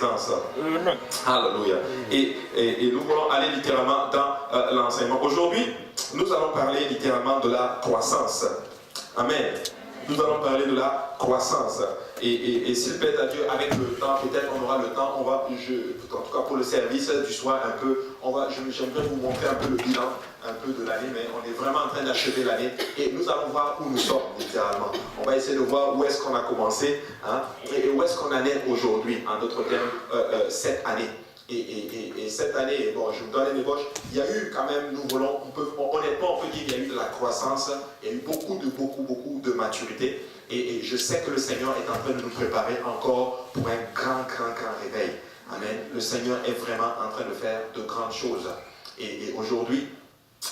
présence. Alléluia. Et nous voulons aller littéralement dans l'enseignement. Aujourd'hui, nous allons parler littéralement de la croissance. Amen. Nous allons parler de la croissance. Et s'il plaît à Dieu, avec le temps, peut-être on aura le temps, en tout cas pour le service du soir un peu, j'aimerais vous montrer un peu le bilan un peu de l'année, mais on est vraiment en train d'achever l'année et nous allons voir où nous sommes littéralement. On va essayer de voir où est-ce qu'on a commencé et où est-ce qu'on en est aujourd'hui, en d'autres termes, cette année. Et cette année, bon, je vous donne une ébauche, il y a eu quand même, honnêtement, on peut dire qu'il y a eu de la croissance, il y a eu beaucoup de maturité. Et je sais que le Seigneur est en train de nous préparer encore pour un grand réveil. Amen. Le Seigneur est vraiment en train de faire de grandes choses. Et aujourd'hui,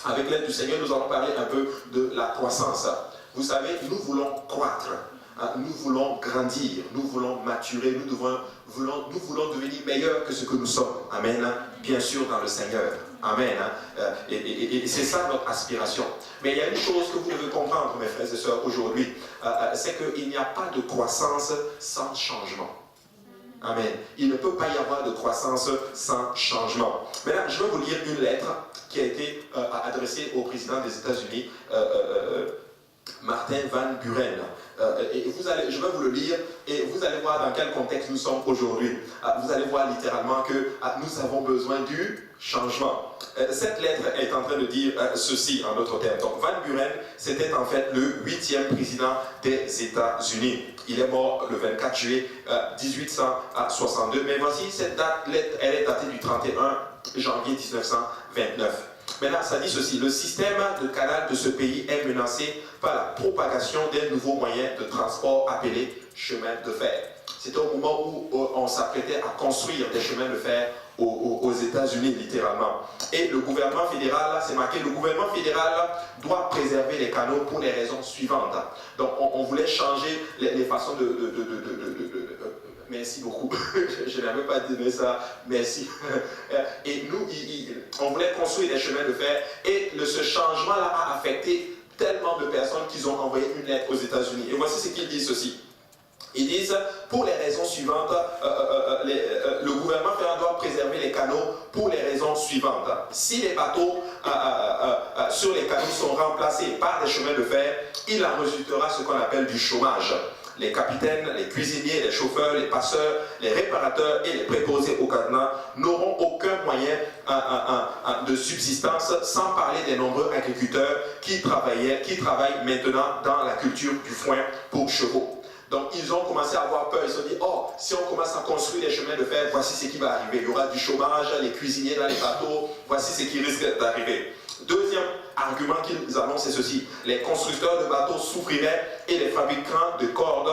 avec l'aide du Seigneur, nous allons parler un peu de la croissance. Vous savez, nous voulons croître. Nous voulons grandir, nous voulons maturer, nous voulons devenir meilleurs que ce que nous sommes. Amen. Bien sûr, dans le Seigneur. Amen. Et c'est ça notre aspiration. Mais il y a une chose que vous devez comprendre, mes frères et sœurs, aujourd'hui, c'est qu'il n'y a pas de croissance sans changement. Amen. Il ne peut pas y avoir de croissance sans changement. Maintenant, je vais vous lire une lettre qui a été adressée au président des États-Unis, Martin Van Buren. Je vais vous le lire et vous allez voir dans quel contexte nous sommes aujourd'hui. Vous allez voir littéralement que nous avons besoin du changement. Cette lettre est en train de dire ceci en d'autres termes. Donc Van Buren, c'était en fait le 8e président des États-Unis. Il est mort le 24 juillet 1862. Mais voici cette date, elle est datée du 31 janvier 1929. Maintenant, ça dit ceci, le système de canal de ce pays est menacé par la propagation d'un nouveau moyen de transport appelé chemin de fer. C'était au moment où on s'apprêtait à construire des chemins de fer aux États-Unis, littéralement. Et le gouvernement fédéral, là, c'est marqué, le gouvernement fédéral doit préserver les canaux pour les raisons suivantes. Donc, on voulait changer les façons merci beaucoup. Je n'avais pas dit ça. Merci. Et nous, on voulait construire des chemins de fer. Et ce changement-là a affecté tellement de personnes qu'ils ont envoyé une lettre aux États-Unis. Et voici ce qu'ils disent ceci. Ils disent, pour les raisons suivantes, le gouvernement fédéral doit préserver les canaux pour les raisons suivantes. Si les bateaux sur les canaux sont remplacés par des chemins de fer, il en résultera ce qu'on appelle du chômage. Les capitaines, les cuisiniers, les chauffeurs, les passeurs, les réparateurs et les préposés au cadenas n'auront aucun moyen de subsistance, sans parler des nombreux agriculteurs qui travaillent maintenant dans la culture du foin pour chevaux. Donc ils ont commencé à avoir peur, ils se sont dit, oh, si on commence à construire des chemins de fer, voici ce qui va arriver. Il y aura du chômage, les cuisiniers dans les bateaux, voici ce qui risque d'arriver. Deuxième argument qu'ils annoncent, c'est ceci. Les constructeurs de bateaux souffriraient et les fabricants de cordes,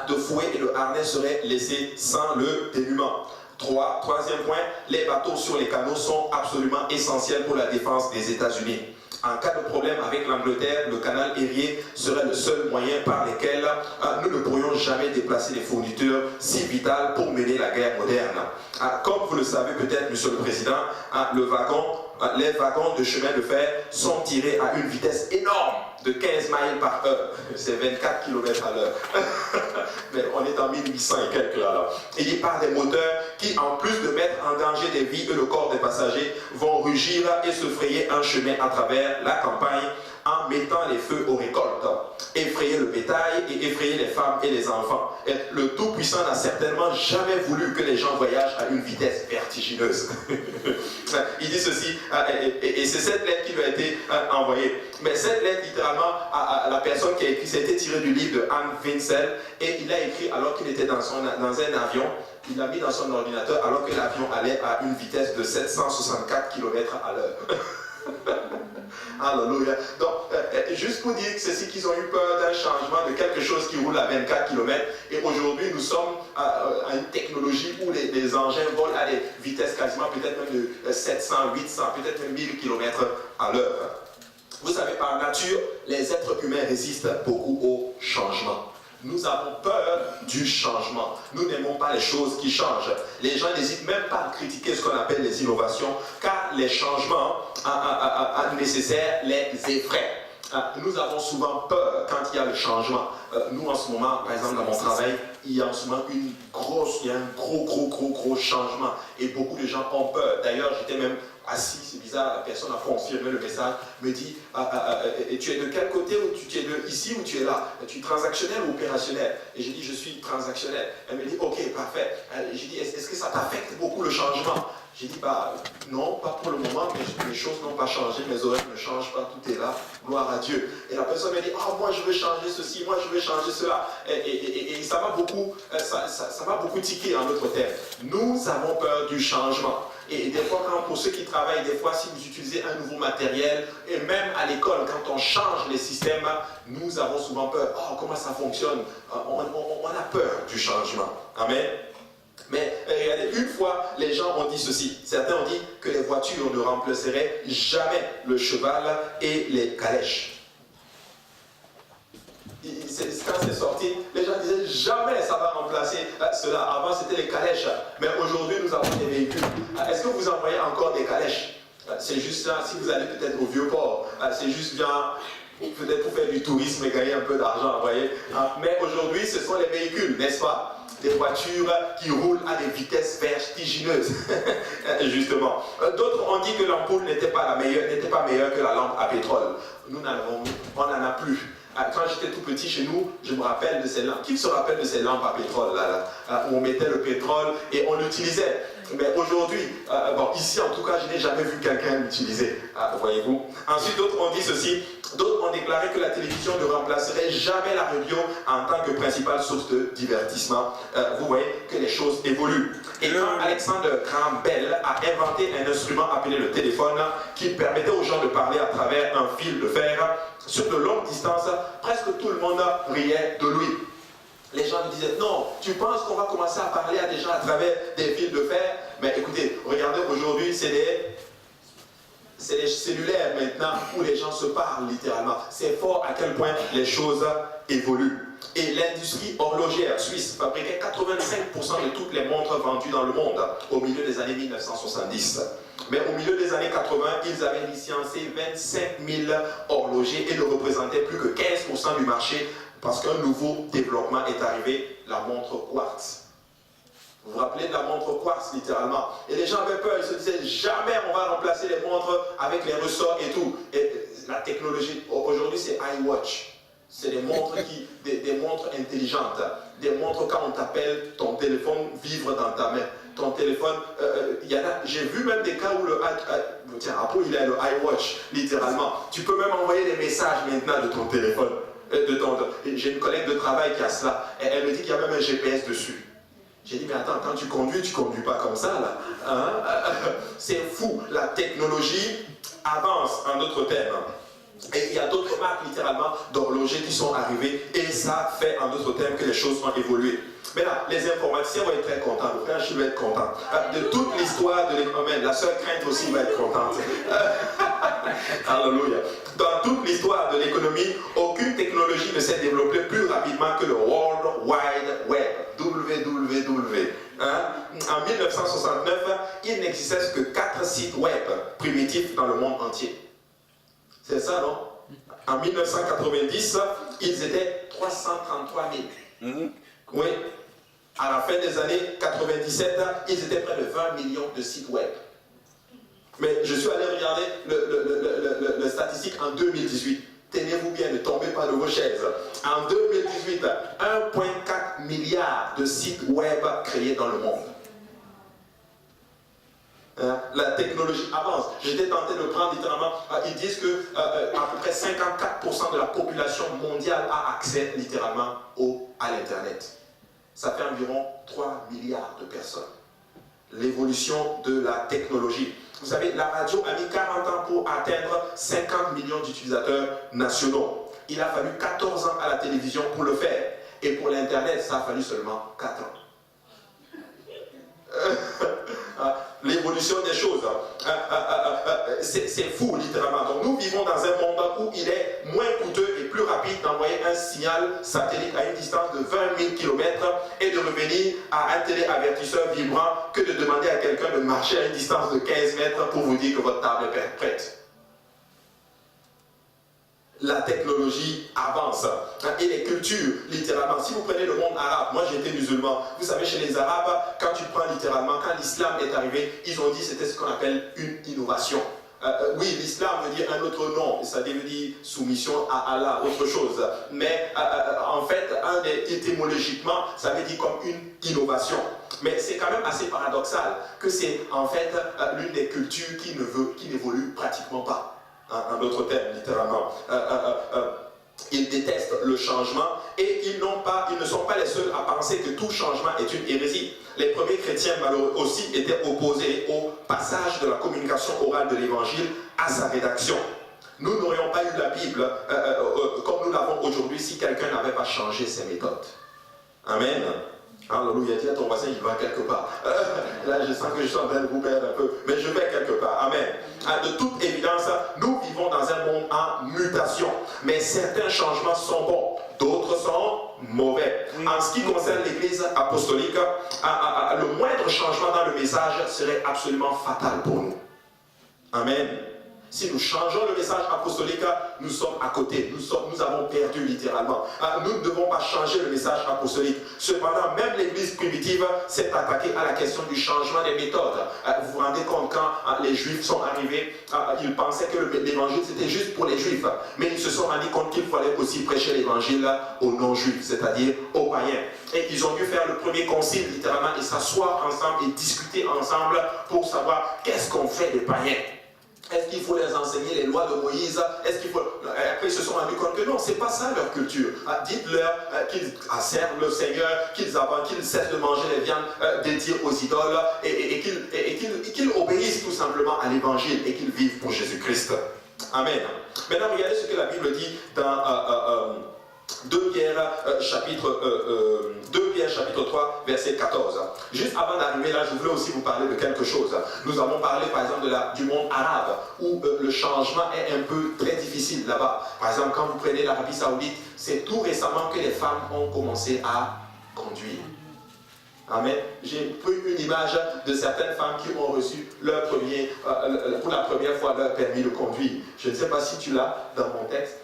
de fouet et de harnais seraient laissés sans le dénuement. Troisième point, les bateaux sur les canaux sont absolument essentiels pour la défense des États-Unis. En cas de problème avec l'Angleterre, le canal Erie serait le seul moyen par lequel nous ne pourrions jamais déplacer les fournitures si vitales pour mener la guerre moderne. Comme vous le savez peut-être, Monsieur le Président, les wagons de chemin de fer sont tirés à une vitesse énorme de 15 miles par heure. C'est 24 km à l'heure. Mais on est en 1800 et quelques là. Il y a des moteurs qui, en plus de mettre en danger des vies et le corps des passagers, vont rugir et se frayer un chemin à travers la campagne en mettant les feux aux récoltes, effrayer le bétail et effrayer les femmes et les enfants. Et le Tout-Puissant n'a certainement jamais voulu que les gens voyagent à une vitesse vertigineuse. Il dit ceci, et c'est cette lettre qui lui a été envoyée. Mais cette lettre, littéralement, à la personne qui a écrit, c'était tiré du livre de Anne Vincel, et il a écrit alors qu'il était dans un avion. Il l'a mis dans son ordinateur alors que l'avion allait à une vitesse de 764 km à l'heure. Alléluia. Donc, juste pour dire que c'est ce qu'ils ont eu peur d'un changement de quelque chose qui roule à 24 km. Et aujourd'hui, nous sommes à une technologie où les engins volent à des vitesses quasiment peut-être même de 700, 800, peut-être même 1000 km à l'heure. Vous savez, par nature, les êtres humains résistent beaucoup au changement. Nous avons peur du changement. Nous n'aimons pas les choses qui changent. Les gens n'hésitent même pas à critiquer ce qu'on appelle les innovations, car les changements nécessaires les effraient. Nous avons souvent peur quand il y a le changement. Nous, en ce moment, par exemple, dans mon travail, il y a en ce moment il y a un gros changement. Et beaucoup de gens ont peur. D'ailleurs, j'étais même assis, c'est bizarre, la personne a confirmé le message, me dit, tu es de quel côté, ou tu es de ici ou tu es là? Tu es transactionnel ou opérationnel? Et j'ai dit, je suis transactionnel. Elle me dit, ok, parfait. J'ai dit, est-ce que ça t'affecte beaucoup le changement? J'ai dit, non, pas pour le moment, mais les choses n'ont pas changé, mes horaires ne changent pas, tout est là, gloire à Dieu. Et la personne me dit, moi je veux changer ceci, moi je veux changer cela. Et ça m'a beaucoup tiqué en d'autres termes. Nous avons peur du changement. Et des fois, pour ceux qui travaillent, des fois, si vous utilisez un nouveau matériel, et même à l'école, quand on change les systèmes, nous avons souvent peur. Oh, comment ça fonctionne? On a peur du changement. Amen. Mais regardez, une fois, les gens ont dit ceci. Certains ont dit que les voitures ne remplaceraient jamais le cheval et les calèches. Quand c'est sorti, les gens disaient jamais ça va remplacer cela. Avant c'était les calèches, mais aujourd'hui nous avons des véhicules. Est-ce que vous envoyez encore des calèches? C'est juste ça, si vous allez peut-être au Vieux-Port, c'est juste bien peut-être pour faire du tourisme et gagner un peu d'argent, vous voyez. Mais aujourd'hui ce sont les véhicules, n'est-ce pas? Des voitures qui roulent à des vitesses vertigineuses, justement. D'autres ont dit que l'ampoule n'était pas meilleure que la lampe à pétrole. On n'en a plus. Quand j'étais tout petit chez nous, je me rappelle de ces lampes. Qui se rappelle de ces lampes à pétrole où on mettait le pétrole et on l'utilisait? Mais aujourd'hui, ici en tout cas, je n'ai jamais vu quelqu'un l'utiliser, voyez-vous. Ensuite, d'autres ont dit ceci. D'autres ont déclaré que la télévision ne remplacerait jamais la radio en tant que principale source de divertissement. Vous voyez que les choses évoluent. Et quand Alexander Graham Bell a inventé un instrument appelé le téléphone qui permettait aux gens de parler à travers un fil de fer sur de longues distances, presque tout le monde riait de lui. Les gens me disaient, non, tu penses qu'on va commencer à parler à des gens à travers des fils de fer? Mais écoutez, regardez, aujourd'hui, c'est les cellulaires maintenant où les gens se parlent littéralement. C'est fort à quel point les choses évoluent. Et l'industrie horlogère suisse fabriquait 85% de toutes les montres vendues dans le monde au milieu des années 1970. Mais au milieu des années 80, ils avaient licencié 25 000 horlogers et ne représentaient plus que 15% du marché parce qu'un nouveau développement est arrivé, la montre quartz. Vous vous rappelez de la montre quartz, littéralement. Et les gens avaient peur, ils se disaient, jamais on va remplacer les montres avec les ressorts et tout. Et la technologie, aujourd'hui c'est iWatch. C'est des montres, des montres intelligentes. Des montres quand on t'appelle, ton téléphone vibre dans ta main. Ton téléphone, j'ai vu même des cas où après il a le iWatch, littéralement. Tu peux même envoyer des messages maintenant de ton téléphone. J'ai une collègue de travail qui a cela. Elle me dit qu'il y a même un GPS dessus. J'ai dit, mais attends, quand tu conduis pas comme ça, là. Hein? C'est fou. La technologie avance, en d'autres termes. Et il y a d'autres marques, littéralement, d'horlogers qui sont arrivées. Et ça fait, en d'autres termes, que les choses ont évolué. Maintenant, les informaticiens vont être très contents. Le frère Achille va être content. De toute l'histoire de l'économie, la sœur Crainte aussi va être contente. Alléluia. Dans toute l'histoire de l'économie, aucune technologie ne s'est développée plus rapidement que le World Wide Web. WWW. En 1969, il n'existait que 4 sites web primitifs dans le monde entier. C'est ça, non? En 1990, ils étaient 333 000. Oui. À la fin des années 97, ils étaient près de 20 millions de sites web. Mais je suis allé regarder le statistique en 2018. Tenez-vous bien, ne tombez pas de vos chaises. En 2018, 1,4 milliard de sites web créés dans le monde. La technologie avance. J'étais tenté de prendre littéralement, ils disent que à peu près 54% de la population mondiale a accès littéralement à l'Internet. Ça fait environ 3 milliards de personnes. L'évolution de la technologie. Vous savez, la radio a mis 40 ans pour atteindre 50 millions d'utilisateurs nationaux. Il a fallu 14 ans à la télévision pour le faire. Et pour l'Internet, ça a fallu seulement 4 ans. L'évolution des choses, c'est fou littéralement. Donc nous vivons dans un monde où il est moins coûteux et plus rapide d'envoyer un signal satellite à une distance de 20 000 km et de revenir à un téléavertisseur vibrant que de demander à quelqu'un de marcher à une distance de 15 mètres pour vous dire que votre table est prête. la technologie avance et les cultures, littéralement. Si vous prenez le monde arabe, moi j'ai été musulman, vous savez, chez les Arabes, quand tu prends littéralement, quand l'islam est arrivé, ils ont dit que c'était ce qu'on appelle une innovation. Oui, l'islam veut dire un autre nom, ça veut dire soumission à Allah, autre chose. Mais en fait, étymologiquement, ça veut dire comme une innovation. Mais c'est quand même assez paradoxal que c'est en fait l'une des cultures qui n'évolue pratiquement pas. En d'autres termes, littéralement. Ils détestent le changement et ils ne sont pas les seuls à penser que tout changement est une hérésie. Les premiers chrétiens malheureux aussi étaient opposés au passage de la communication orale de l'évangile à sa rédaction. Nous n'aurions pas eu la Bible comme nous l'avons aujourd'hui si quelqu'un n'avait pas changé ses méthodes. Amen. Alléluia, dis à ton voisin, il va quelque part. Là, je sens que je suis en train de vous perdre un peu, mais je vais quelque part. Amen. De toute évidence, nous vivons dans un monde en mutation, mais certains changements sont bons, d'autres sont mauvais. En ce qui concerne l'Église apostolique, le moindre changement dans le message serait absolument fatal pour nous. Amen. Si nous changeons le message apostolique, nous sommes à côté. Nous avons perdu littéralement. Nous ne devons pas changer le message apostolique. Cependant, même l'Église primitive s'est attaquée à la question du changement des méthodes. Vous vous rendez compte, quand les Juifs sont arrivés, ils pensaient que l'évangile c'était juste pour les Juifs. Mais ils se sont rendus compte qu'il fallait aussi prêcher l'évangile aux non-Juifs, c'est-à-dire aux païens. Et ils ont dû faire le premier concile littéralement et s'asseoir ensemble et discuter ensemble pour savoir qu'est-ce qu'on fait des païens. Est-ce qu'il faut les enseigner les lois de Moïse? Est-ce qu'il faut... Après, ils se sont rendus compte que non, c'est pas ça leur culture. Dites-leur qu'ils servent le Seigneur, qu'ils cessent de manger les viandes dédiées aux idoles et qu'ils obéissent tout simplement à l'évangile et qu'ils vivent pour Jésus-Christ. Amen. Maintenant, regardez ce que la Bible dit dans 2 Pierre chapitre 3 verset 14. Juste avant d'arriver là, je voulais aussi vous parler de quelque chose. Nous avons parlé par exemple du monde arabe où le changement est un peu très difficile là-bas. Par exemple, quand vous prenez l'Arabie Saoudite, c'est tout récemment que les femmes ont commencé à conduire. Amen. J'ai pris une image de certaines femmes qui ont reçu pour la première fois leur permis de conduire. Je ne sais pas si tu l'as dans mon texte.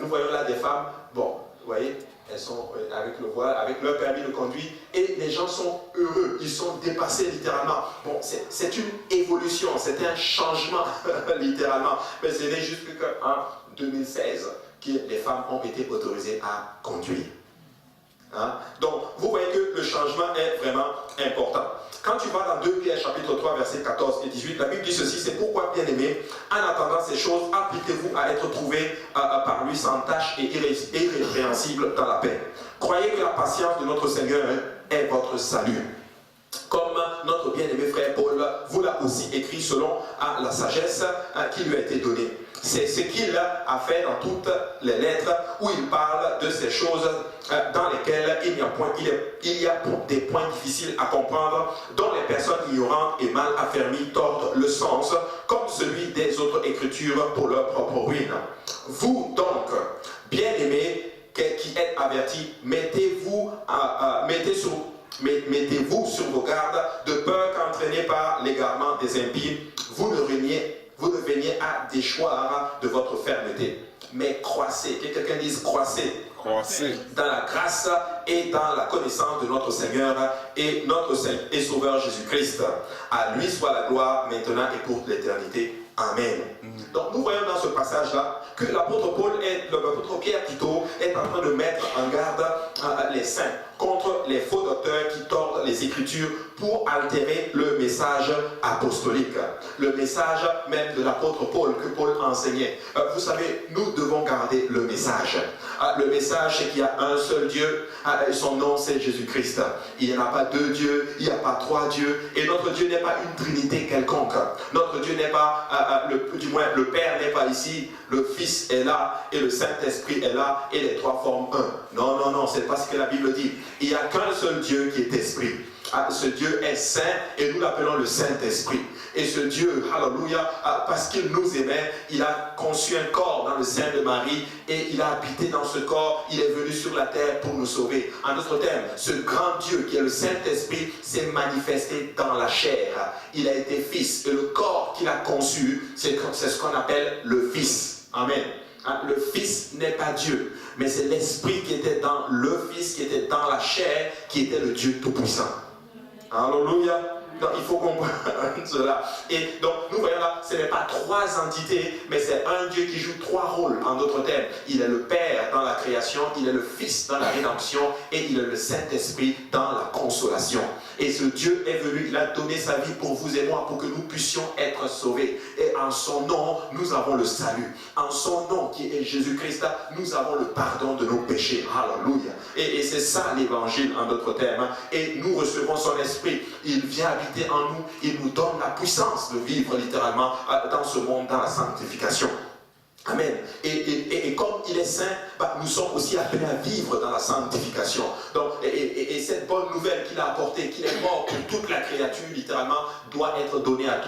Nous voyons là des femmes, bon, vous voyez, elles sont avec le voile, avec leur permis de conduire, et les gens sont heureux, ils sont dépassés littéralement. Bon, c'est une évolution, c'est un changement littéralement, mais ce n'est juste qu'en 2016 que les femmes ont été autorisées à conduire. Donc, vous voyez que le changement est vraiment important. Quand tu vas dans 2 Pierre chapitre 3 versets 14 et 18, la Bible dit ceci: c'est pourquoi, bien aimés, en attendant ces choses, appliquez-vous à être trouvés par lui sans tache et irrépréhensible dans la paix. Croyez que la patience de notre Seigneur est votre salut. Comme notre bien-aimé frère Paul vous l'a aussi écrit selon la sagesse qui lui a été donnée. C'est ce qu'il a fait dans toutes les lettres où il parle de ces choses dans lesquelles il y a des points difficiles à comprendre, dont les personnes ignorantes et mal affermies tordent le sens, comme celui des autres écritures pour leur propre ruine. Vous donc, bien-aimés, qui êtes avertis, mettez-vous sur vos gardes, de peur qu'entraînés par l'égarement des impies, vous ne veniez à déchoir de votre fermeté. Mais croissez, que quelqu'un dise croissez. Croissez. Dans la grâce et dans la connaissance de notre Seigneur et notre Seigneur et Sauveur Jésus-Christ. À lui soit la gloire maintenant et pour l'éternité. Amen. Donc nous voyons dans ce passage-là que l'apôtre Pierre plutôt est en train de mettre en garde les saints contre les faux docteurs qui tordent les Écritures pour altérer le message apostolique, le message même de l'apôtre Paul que Paul enseignait. Vous savez, nous devons garder le message. Le message, c'est qu'il y a un seul Dieu, son nom c'est Jésus-Christ. Il n'y en a pas 2 dieux, il n'y a pas 3 dieux, et notre Dieu n'est pas une trinité quelconque. Notre Dieu n'est pas, du moins le Père n'est pas ici, le Fils est là, et le Saint-Esprit est là, et les 3 forment un. Non, non, non, c'est pas ce que la Bible dit. Il n'y a qu'un seul Dieu qui est Esprit. Ce Dieu est saint et nous l'appelons le Saint-Esprit. Et ce Dieu, alléluia, parce qu'il nous aimait, il a conçu un corps dans le sein de Marie et il a habité dans ce corps, il est venu sur la terre pour nous sauver. En d'autres termes, ce grand Dieu qui est le Saint-Esprit s'est manifesté dans la chair. Il a été fils et le corps qu'il a conçu, c'est ce qu'on appelle le Fils. Amen. le Fils n'est pas Dieu, mais c'est l'Esprit qui était dans le Fils, qui était dans la chair, qui était le Dieu Tout-Puissant. Alléluia. Donc il faut comprendre cela. Et donc nous voyons là, ce n'est pas trois entités, mais c'est un Dieu qui joue trois rôles en d'autres termes. Il est le Père dans la création, il est le Fils dans la rédemption et il est le Saint-Esprit dans la consolation. Et ce Dieu est venu, il a donné sa vie pour vous et moi, pour que nous puissions être sauvés. Et en son nom, nous avons le salut. En son nom, qui est Jésus-Christ, nous avons le pardon de nos péchés. Alléluia. Et c'est ça l'évangile en d'autres termes. Et nous recevons son esprit. Il vient habiter en nous. Il nous donne la puissance de vivre littéralement dans ce monde, dans la sanctification. Amen. Et comme il est saint, nous sommes aussi appelés à vivre dans la sanctification. Donc, et cette bonne nouvelle qu'il a apportée, qu'il est mort pour toute la créature, littéralement, doit être donnée à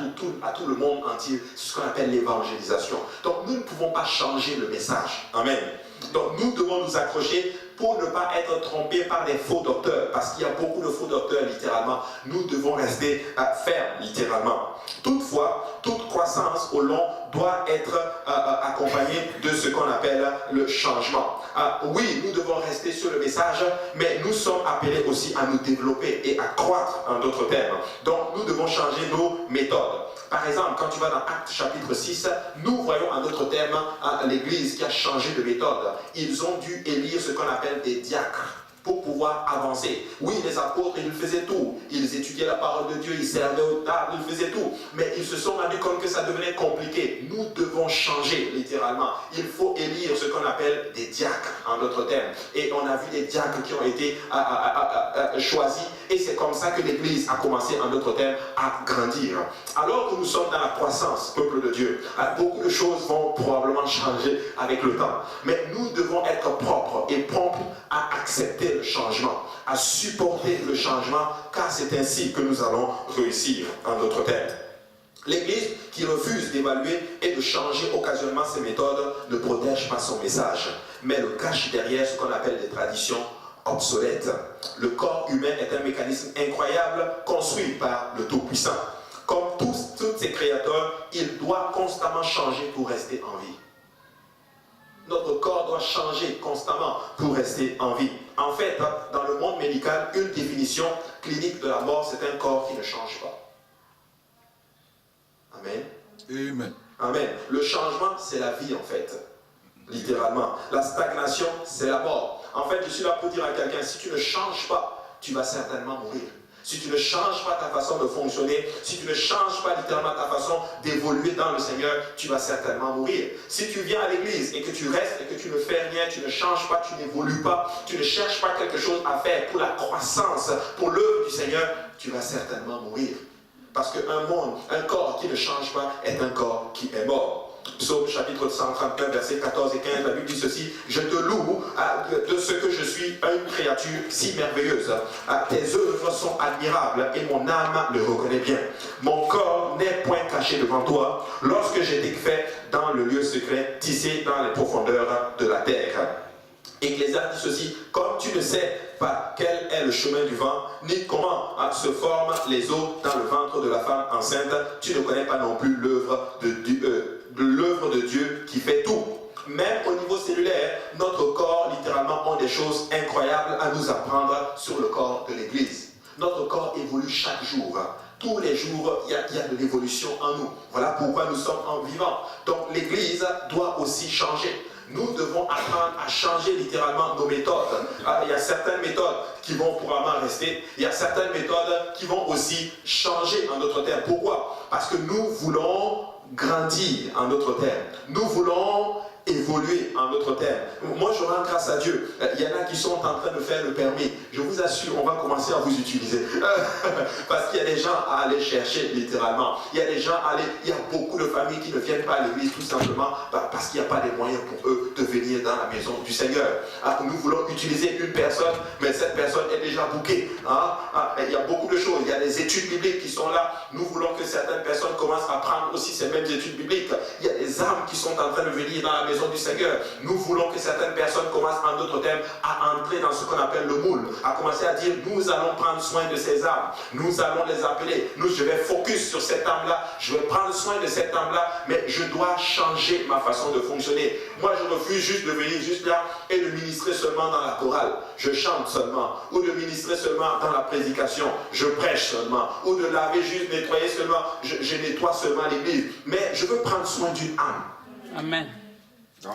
tout le monde entier. C'est ce qu'on appelle l'évangélisation. Donc, nous ne pouvons pas changer le message. Amen. Donc, nous devons nous accrocher pour ne pas être trompés par des faux docteurs, parce qu'il y a beaucoup de faux docteurs, littéralement. Nous devons rester fermes, littéralement. Toutefois, toute croissance au long doit être accompagnée de ce qu'on appelle le changement. Oui, nous devons rester sur le message, mais nous sommes appelés aussi à nous développer et à croître en d'autres termes. Donc, nous devons changer nos méthodes. Par exemple, quand tu vas dans Actes chapitre 6, nous voyons en d'autres termes l'Église qui a changé de méthode. Ils ont dû élire ce qu'on appelle des diacres pour pouvoir avancer. Oui, les apôtres, ils faisaient tout. Ils étudiaient la parole de Dieu, ils servaient aux tables, ils faisaient tout. Mais ils se sont rendus compte que ça devenait compliqué. Nous devons changer, littéralement. Il faut élire ce qu'on appelle des diacres, en d'autres termes. Et on a vu des diacres qui ont été choisis. Et c'est comme ça que l'Église a commencé, en d'autres termes, à grandir. Alors que nous sommes dans la croissance, peuple de Dieu, beaucoup de choses vont probablement changer avec le temps. Mais nous devons être propres et prompts à accepter le changement, à supporter le changement, car c'est ainsi que nous allons réussir, en d'autres termes. L'Église qui refuse d'évaluer et de changer occasionnellement ses méthodes ne protège pas son message, mais le cache derrière ce qu'on appelle des traditions obsolètes. Le corps humain est un mécanisme incroyable construit par le Tout-Puissant. Comme tous ses créateurs, il doit constamment changer pour rester en vie. Notre corps doit changer constamment pour rester en vie. En fait, dans le monde médical, une définition clinique de la mort, c'est un corps qui ne change pas. Amen. Amen. Amen. Le changement, c'est la vie en fait. Littéralement. La stagnation, c'est la mort. En fait, je suis là pour dire à quelqu'un, si tu ne changes pas, tu vas certainement mourir. Si tu ne changes pas ta façon de fonctionner, si tu ne changes pas littéralement ta façon d'évoluer dans le Seigneur, tu vas certainement mourir. Si tu viens à l'église et que tu restes et que tu ne fais rien, tu ne changes pas, tu n'évolues pas, tu ne cherches pas quelque chose à faire pour la croissance, pour l'œuvre du Seigneur, tu vas certainement mourir. Parce qu'un monde, un corps qui ne change pas est un corps qui est mort. Psaume chapitre 131, versets 14 et 15, la Bible dit ceci: je te loue de ce que je suis une créature si merveilleuse. Tes œuvres sont admirables et mon âme le reconnaît bien. Mon corps n'est point caché devant toi lorsque j'ai été fait dans le lieu secret, tissé dans les profondeurs de la terre. Ecclésiaste dit ceci: comme tu ne sais pas quel est le chemin du vent, ni comment se forment les os dans le ventre de la femme enceinte, tu ne connais pas non plus l'œuvre de Dieu qui fait tout. Même au niveau cellulaire, notre corps, littéralement, ont des choses incroyables à nous apprendre sur le corps de l'Église. Notre corps évolue chaque jour. Tous les jours, il y a de l'évolution en nous. Voilà pourquoi nous sommes en vivant. Donc l'Église doit aussi changer. Nous devons apprendre à changer littéralement nos méthodes. Il y a certaines méthodes qui vont probablement rester. Il y a certaines méthodes qui vont aussi changer en d'autres termes. Pourquoi? Parce que nous voulons grandir en d'autres termes. Nous voulons évoluer en d'autres termes. Moi, je rends grâce à Dieu. Il y en a qui sont en train de faire le permis. Je vous assure, on va commencer à vous utiliser. Parce qu'il y a des gens à aller chercher, littéralement. Il y a des gens à aller... Il y a beaucoup de familles qui ne viennent pas à l'église tout simplement parce qu'il n'y a pas les moyens pour eux de venir dans la maison du Seigneur. Nous voulons utiliser une personne, mais cette personne est déjà bookée. Il y a beaucoup de choses. Il y a des études bibliques qui sont là. Nous voulons que certaines personnes commencent à prendre aussi ces mêmes études bibliques. Il y a des des âmes qui sont en train de venir dans la maison du Seigneur. Nous voulons que certaines personnes commencent, en d'autres termes, à entrer dans ce qu'on appelle le moule, à commencer à dire, nous allons prendre soin de ces âmes, nous allons les appeler, je vais focus sur cette âme-là, je vais prendre soin de cette âme-là, mais je dois changer ma façon de fonctionner. Moi, je refuse juste de venir juste là et de ministrer seulement dans la chorale, je chante seulement, ou de ministrer seulement dans la prédication, je prêche seulement, ou de laver juste, nettoyer seulement, je nettoie seulement l'église, mais je veux prendre soin d'une âme. Amen.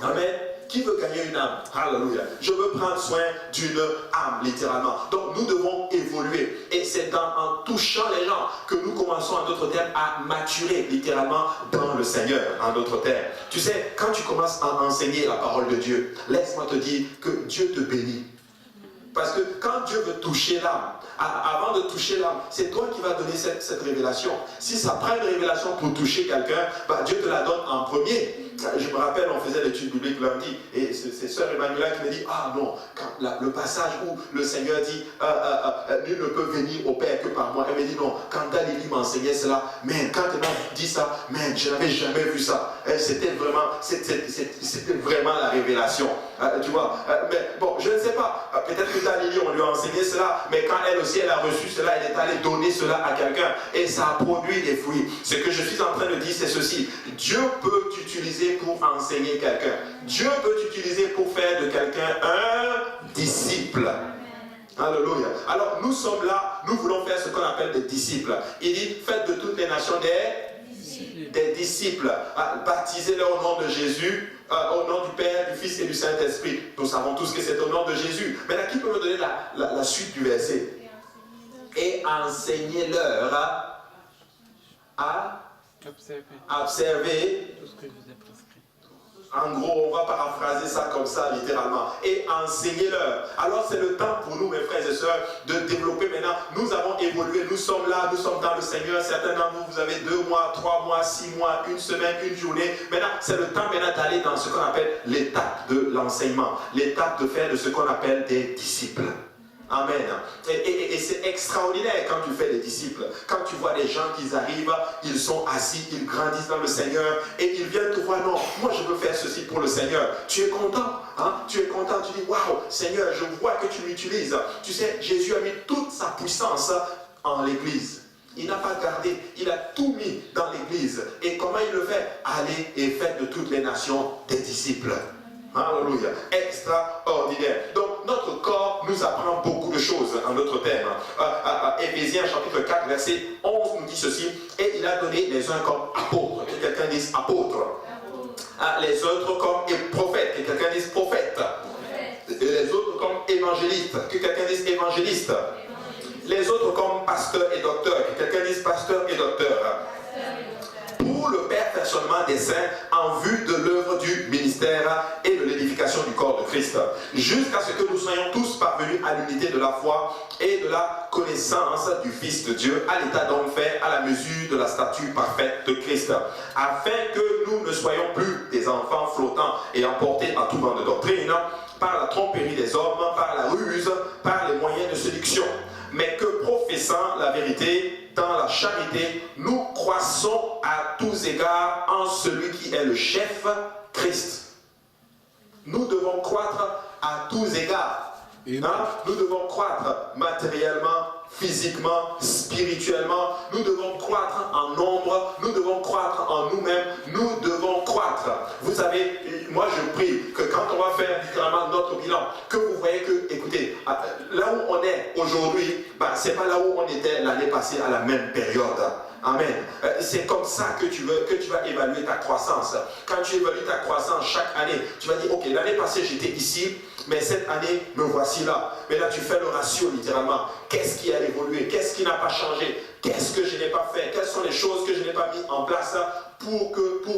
Amen. Qui veut gagner une âme? Alléluia. Je veux prendre soin d'une âme, littéralement. Donc nous devons évoluer. Et c'est en touchant les gens que nous commençons, en d'autres termes, à maturer, littéralement, dans le Seigneur, en d'autres termes. Tu sais, quand tu commences à enseigner la parole de Dieu, laisse-moi te dire que Dieu te bénit. Parce que quand Dieu veut toucher l'âme, avant de toucher l'âme, c'est toi qui vas donner cette révélation. Si ça prend une révélation pour toucher quelqu'un, Dieu te la donne en premier. Je me rappelle, on faisait l'étude biblique lundi, et c'est Sœur Emmanuela qui me dit, ah non, quand le passage où le Seigneur dit, nul ne peut venir au Père que par moi. Elle me dit, non, quand Dalili m'enseignait cela, mais quand elle m'a dit ça, mais je n'avais jamais vu ça. C'était vraiment la révélation. Tu vois, mais bon, je ne sais pas, peut-être que Dalili, on lui a enseigné cela, mais quand elle aussi, elle a reçu cela, elle est allée donner cela à quelqu'un, et ça a produit des fruits. Ce que je suis en train de dire, c'est ceci, Dieu peut t'utiliser pour enseigner quelqu'un. Dieu peut t'utiliser pour faire de quelqu'un un disciple. Alléluia. Alors nous sommes là, nous voulons faire ce qu'on appelle des disciples. Il dit, faites de toutes les nations des disciples. Baptisez-les au nom de Jésus, au nom du Père, du Fils et du Saint-Esprit. Nous savons tous que c'est au nom de Jésus. Maintenant, qui peut me donner la suite du verset? Et enseignez-leur à observer tout ce que je vous ai prescrit. En gros, on va paraphraser ça comme ça, littéralement. Et enseignez-leur. Alors, c'est le temps pour nous, mes frères et sœurs, de développer maintenant. Nous avons évolué, nous sommes là, nous sommes dans le Seigneur. Certains d'entre vous, vous avez 2 mois, 3 mois, 6 mois, 1 semaine, 1 journée. Maintenant, c'est le temps maintenant d'aller dans ce qu'on appelle l'étape de l'enseignement. L'étape de faire de ce qu'on appelle des disciples. Amen. Et c'est extraordinaire quand tu fais des disciples. Quand tu vois des gens qui arrivent, ils sont assis, ils grandissent dans le Seigneur et ils viennent te voir. Non, moi je veux faire ceci pour le Seigneur. Tu es content, hein? Tu es content, tu dis waouh, Seigneur, je vois que tu m'utilises. Tu sais, Jésus a mis toute sa puissance en l'église. Il n'a pas gardé, il a tout mis dans l'église. Et comment il le fait? Allez et faites de toutes les nations des disciples. Alléluia. Extraordinaire. Donc, notre corps nous apprend beaucoup de choses en d'autres termes. Éphésiens chapitre 4, verset 11 nous dit ceci. Et il a donné les uns comme apôtres. Que quelqu'un dise apôtres. Les autres comme prophètes. Que quelqu'un dise prophètes. Et les autres comme évangélistes. Que quelqu'un dise évangélistes. Les autres comme pasteurs et docteurs. Que quelqu'un dise pasteurs et docteurs. Pour le perfectionnement des saints en vue de l'œuvre du ministère et de l'édification du corps de Christ, jusqu'à ce que nous soyons tous parvenus à l'unité de la foi et de la connaissance du Fils de Dieu, à l'état d'homme fait à la mesure de la stature parfaite de Christ, afin que nous ne soyons plus des enfants flottants et emportés à tout vent de doctrine, par la tromperie des hommes, par la ruse, par les moyens de séduction, mais que professant la vérité, dans la charité, nous croissons à tous égards en celui qui est le chef, Christ. Nous devons croître à tous égards. Hein? Nous devons croître matériellement, physiquement, spirituellement. Nous devons croître en nombre. Nous devons croître en nous-mêmes. Nous devons croître. Vous savez, moi je prie que quand on va faire littéralement notre bilan, que vous voyez que, écoutez, là où on est aujourd'hui, c'est pas là où on était l'année passée à la même période. Amen. C'est comme ça que tu vas évaluer ta croissance. Quand tu évalues ta croissance chaque année, tu vas dire, ok, l'année passée j'étais ici, mais cette année, me voici là. Mais là, tu fais le ratio littéralement. Qu'est-ce qui a évolué? Qu'est-ce qui n'a pas changé? Qu'est-ce que je n'ai pas fait? Quelles sont les choses que je n'ai pas mis en place pour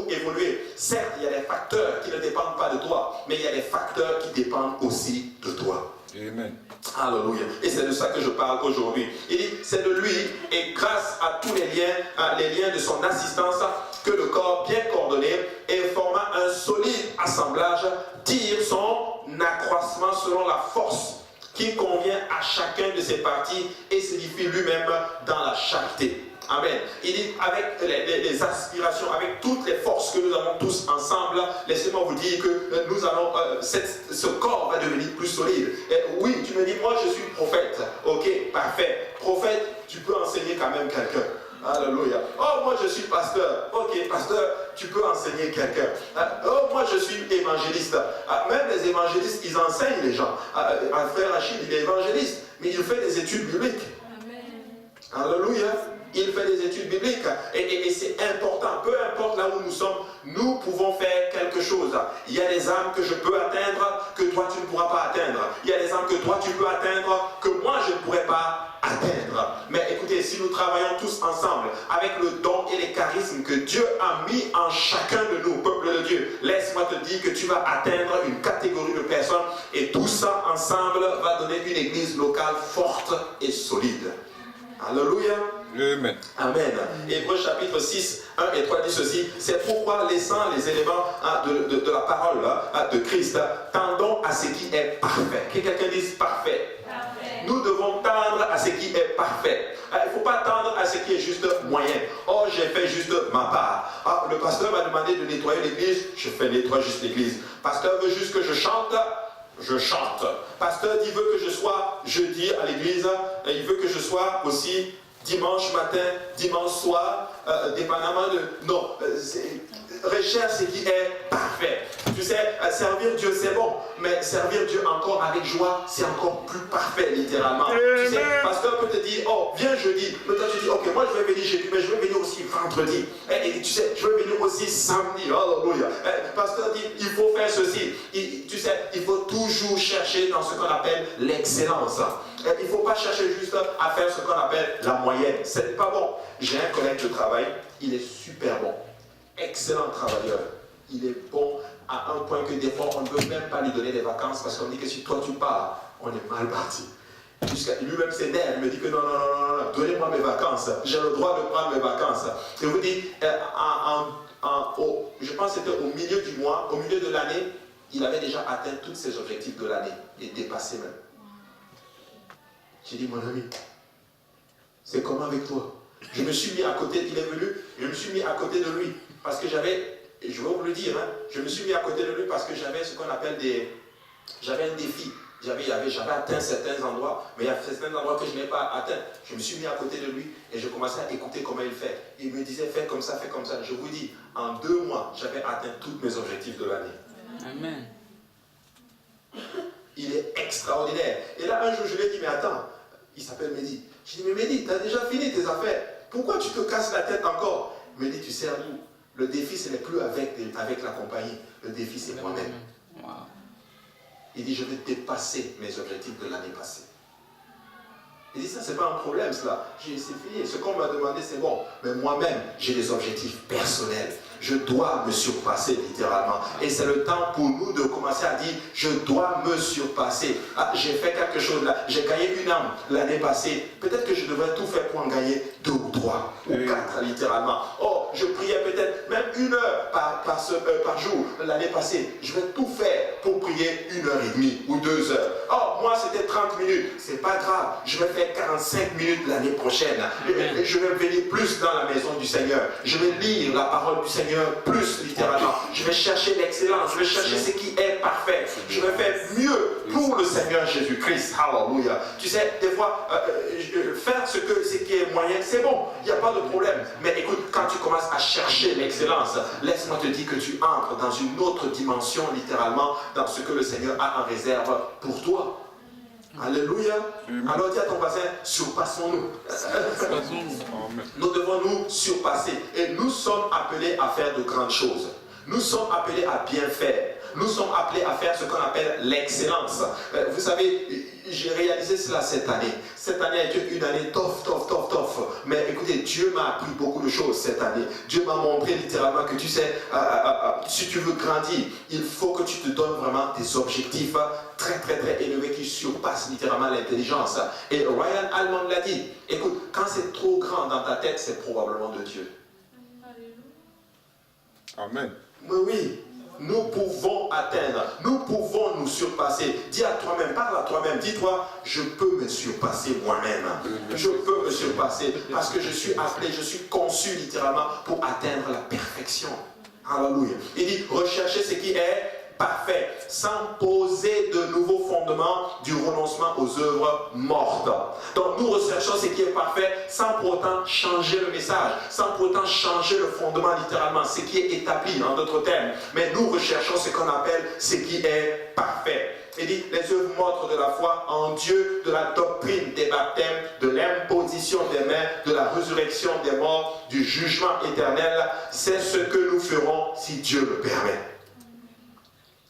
évoluer? Certes, il y a des facteurs qui ne dépendent pas de toi, mais il y a des facteurs qui dépendent aussi de toi. Amen. Alléluia. Et c'est de ça que je parle aujourd'hui. Il dit, c'est de lui et grâce à tous les liens de son assistance, que le corps bien coordonné et formant un solide assemblage tire son accroissement selon la force qui convient à chacun de ses parties et s'édifie lui-même dans la charité. Amen. Il dit avec les aspirations, avec toutes les forces que nous avons tous ensemble, laissez-moi vous dire que nous allons, ce corps va devenir plus solide. Et oui, tu me dis, moi je suis prophète. Ok, parfait. Prophète, tu peux enseigner quand même quelqu'un. Alléluia. Oh, moi je suis pasteur. Ok, pasteur, tu peux enseigner quelqu'un. Oh, moi je suis évangéliste. Même les évangélistes, ils enseignent les gens. Un frère Achille, il est évangéliste, mais il fait des études bibliques. Amen. Alléluia. Il fait des études bibliques. Et c'est important. Peu importe là où nous sommes, nous pouvons faire quelque chose. Il y a des âmes que je peux atteindre, que toi tu ne pourras pas atteindre. Il y a des âmes que toi tu peux atteindre, que moi je ne pourrais pas atteindre. Mais écoutez, si nous travaillons tous ensemble avec le don et les charismes que Dieu a mis en chacun de nous, peuple de Dieu, laisse-moi te dire que tu vas atteindre une catégorie de personnes et tout ça ensemble va donner une église locale forte et solide. Alléluia. Amen. Amen. Hébreux chapitre 6, 1 et 3 dit ceci: c'est pourquoi, laissant les éléments de la parole de Christ, tendons à ce qui est parfait. Que quelqu'un dise parfait. Nous devons tendre à ce qui est parfait. Il ne faut pas tendre à ce qui est juste moyen. Oh, j'ai fait juste ma part. Le pasteur m'a demandé de nettoyer l'église, je fais nettoyer juste l'église. Pasteur veut juste que je chante, je chante. Pasteur dit veut que je sois jeudi à l'église, il veut que je sois aussi dimanche matin, dimanche soir, dépendamment de... Non, recherche ce qui est parfait. Tu sais, servir Dieu c'est bon, mais servir Dieu encore avec joie, c'est encore plus parfait littéralement. Tu sais, pasteur peut te dire, oh, viens jeudi. Mais toi tu dis, ok, moi je vais venir jeudi, mais je vais venir aussi vendredi. Et tu sais, je vais venir aussi samedi. Alléluia. Pasteur dit, il faut faire ceci. Tu sais, il faut toujours chercher dans ce qu'on appelle l'excellence. Il ne faut pas chercher juste à faire ce qu'on appelle la moyenne. C'est pas bon. J'ai un collègue de travail, il est super bon. Excellent travailleur. Il est bon à un point que des fois on ne peut même pas lui donner des vacances parce qu'on dit que si toi tu pars, on est mal parti. Lui-même s'énerve, il me dit que non, donnez-moi mes vacances. J'ai le droit de prendre mes vacances. Je vous dis, je pense que c'était au milieu du mois, au milieu de l'année, il avait déjà atteint tous ses objectifs de l'année et dépassé même. J'ai dit, mon ami, c'est comment avec toi? Je me suis mis à côté, il est venu, je me suis mis à côté de lui. Parce que j'avais, je vais vous le dire, je me suis mis à côté de lui parce que j'avais ce qu'on appelle j'avais un défi. J'avais atteint certains endroits, mais il y a certains endroits que je n'ai pas atteint. Je me suis mis à côté de lui et je commençais à écouter comment il fait. Il me disait, fais comme ça, fais comme ça. Je vous dis, en 2 mois, j'avais atteint tous mes objectifs de l'année. Amen. Il est extraordinaire. Et là, un jour, je lui ai dit, mais attends, il s'appelle Mehdi. Je dis, mais Mehdi, tu as déjà fini tes affaires. Pourquoi tu te casses la tête encore? Mehdi, tu sais à nous, le défi, ce n'est plus avec la compagnie. Le défi, c'est moi-même. Wow. Il dit, je vais dépasser mes objectifs de l'année passée. Il dit, ça, c'est pas un problème, cela. J'ai dit, c'est fini. Ce qu'on m'a demandé, c'est bon. Mais moi-même, j'ai des objectifs personnels. Je dois me surpasser, littéralement. Et c'est le temps pour nous de commencer à dire, je dois me surpasser. Ah, j'ai fait quelque chose là. J'ai gagné une âme l'année passée. Peut-être que je devrais tout faire pour en gagner 2 ou 3 ou 4, littéralement. Oh, je priais peut-être même 1 heure par jour l'année passée. Je vais tout faire pour prier 1h30 ou 2 heures. Oh, moi, c'était 30 minutes. C'est pas grave. Je vais faire 45 minutes l'année prochaine. Et je vais venir plus dans la maison du Seigneur. Je vais lire la parole du Seigneur plus littéralement. Je vais chercher l'excellence. Je vais chercher ce qui est parfait. Je vais faire mieux pour le Seigneur Jésus-Christ. Alléluia. Tu sais, des fois, faire ce qui est moyen, c'est bon. Il n'y a pas de problème. Mais écoute, quand tu commences à chercher l'excellence, laisse-moi te dire que tu entres dans une autre dimension, littéralement, dans ce que le Seigneur a en réserve pour toi. Alléluia. Alors dis à ton voisin, surpassons-nous. Nous devons nous surpasser. Et nous sommes appelés à faire de grandes choses. Nous sommes appelés à bien faire. Nous sommes appelés à faire ce qu'on appelle l'excellence. Vous savez, j'ai réalisé cela cette année. Cette année a été une année tough. Mais écoutez, Dieu m'a appris beaucoup de choses cette année. Dieu m'a montré littéralement que tu sais, si tu veux grandir, il faut que tu te donnes vraiment des objectifs très élevés qui surpassent littéralement l'intelligence. Et Ryan Almond l'a dit. Écoute, quand c'est trop grand dans ta tête, c'est probablement de Dieu. Amen. Oui. nous pouvons atteindre, nous pouvons nous surpasser. Dis à toi-même, parle à toi-même, dis-toi, je peux me surpasser moi-même. Je peux me surpasser parce que je suis appelé, je suis conçu littéralement pour atteindre la perfection. Alléluia. Il dit, recherchez ce qui est parfait, sans poser de nouveaux fondements du renoncement aux œuvres mortes. Donc nous recherchons ce qui est parfait sans pour autant changer le message, sans pour autant changer le fondement littéralement, ce qui est établi en d'autres termes. Mais nous recherchons ce qu'on appelle ce qui est parfait. Il dit les œuvres mortes de la foi en Dieu, de la doctrine des baptêmes, de l'imposition des mains, de la résurrection des morts, du jugement éternel, c'est ce que nous ferons si Dieu le permet.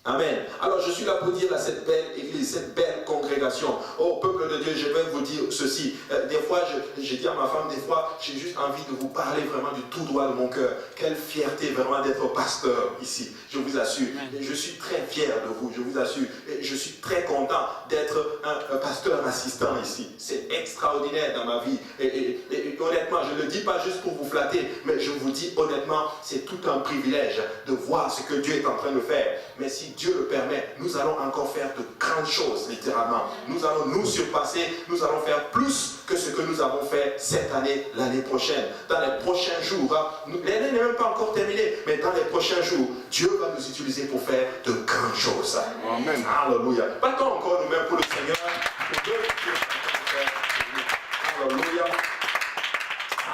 Amen. Alors je suis là pour dire à cette belle église, cette belle congrégation, au peuple de Dieu, je vais vous dire ceci. Des fois, je dis à ma femme, des fois, j'ai juste envie de vous parler vraiment du tout droit de mon cœur. Quelle fierté vraiment d'être pasteur ici, je vous assure. Et je suis très fier de vous, je vous assure. Et je suis très content d'être un pasteur assistant ici. C'est extraordinaire dans ma vie. Et honnêtement, je ne le dis pas juste pour vous flatter, mais je vous dis honnêtement, c'est tout un privilège de voir ce que Dieu est en train de faire. Mais si Dieu le permet, nous allons encore faire de grandes choses, littéralement. Nous allons nous surpasser, nous allons faire plus que ce que nous avons fait cette année, l'année prochaine. Dans les prochains jours, l'année n'est même pas encore terminée, mais dans les prochains jours, Dieu va nous utiliser pour faire de grandes choses. Amen. Alléluia. Battons encore nous-mêmes pour le Seigneur. Pour Dieu, Alléluia.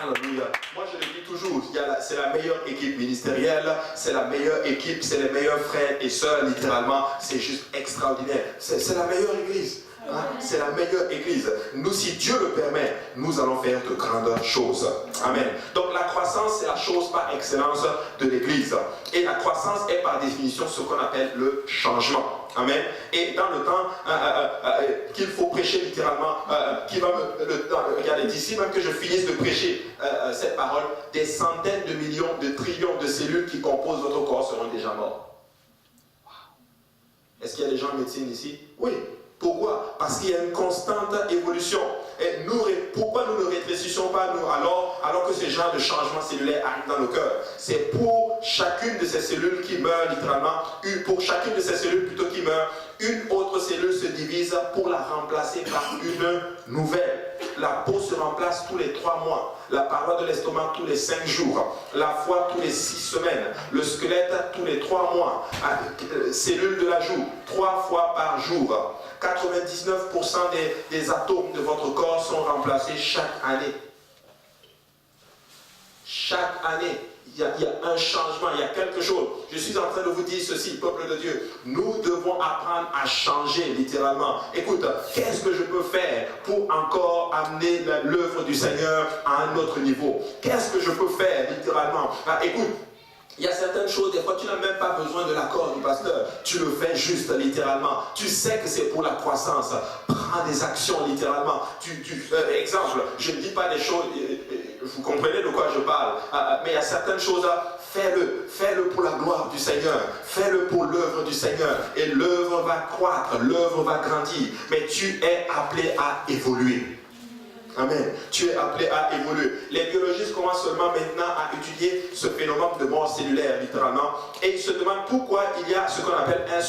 Alléluia. Moi je le dis toujours, c'est la meilleure équipe ministérielle, c'est la meilleure équipe, c'est les meilleurs frères et sœurs, littéralement, c'est juste extraordinaire. C'est la meilleure église. Hein? C'est la meilleure église. Nous, si Dieu le permet, nous allons faire de grandes choses. Amen. Donc la croissance, c'est la chose par excellence de l'église. Et la croissance est par définition ce qu'on appelle le changement. Amen. Et dans le temps qu'il faut prêcher littéralement, regardez, d'ici même que je finisse de prêcher cette parole, des centaines de millions, de trillions de cellules qui composent votre corps seront déjà morts. Est-ce qu'il y a des gens en médecine ici? Oui. Pourquoi? Parce qu'il y a une constante évolution. Et pourquoi nous ne rétrécissons pas nous alors que ce genre de changement cellulaire arrive dans le cœur? C'est pour chacune de ces cellules qui meurt littéralement, pour chacune de ces cellules plutôt qui meurt, une autre cellule se divise pour la remplacer par une nouvelle. La peau se remplace tous les 3 mois, la paroi de l'estomac tous les 5 jours, la foie tous les 6 semaines, le squelette tous les 3 mois, cellules de la joue 3 fois par jour. 99% des atomes de votre corps sont remplacés chaque année. Chaque année, il y a un changement, il y a quelque chose. Je suis en train de vous dire ceci, peuple de Dieu. Nous devons apprendre à changer, littéralement. Écoute, qu'est-ce que je peux faire pour encore amener l'œuvre du Seigneur à un autre niveau? Qu'est-ce que je peux faire, littéralement? Écoute, il y a certaines choses, des fois tu n'as même pas besoin de l'accord du pasteur. Tu le fais juste littéralement. Tu sais que c'est pour la croissance. Prends des actions littéralement. Exemple, je ne dis pas des choses, vous comprenez de quoi je parle. Mais il y a certaines choses, fais-le pour la gloire du Seigneur. Fais-le pour l'œuvre du Seigneur. Et l'œuvre va croître, l'œuvre va grandir. Mais tu es appelé à évoluer. Amen. Tu es appelé à évoluer. Les biologistes commencent seulement maintenant à étudier ce phénomène de mort cellulaire, littéralement. Et ils se demandent pourquoi il y a ce qu'on appelle un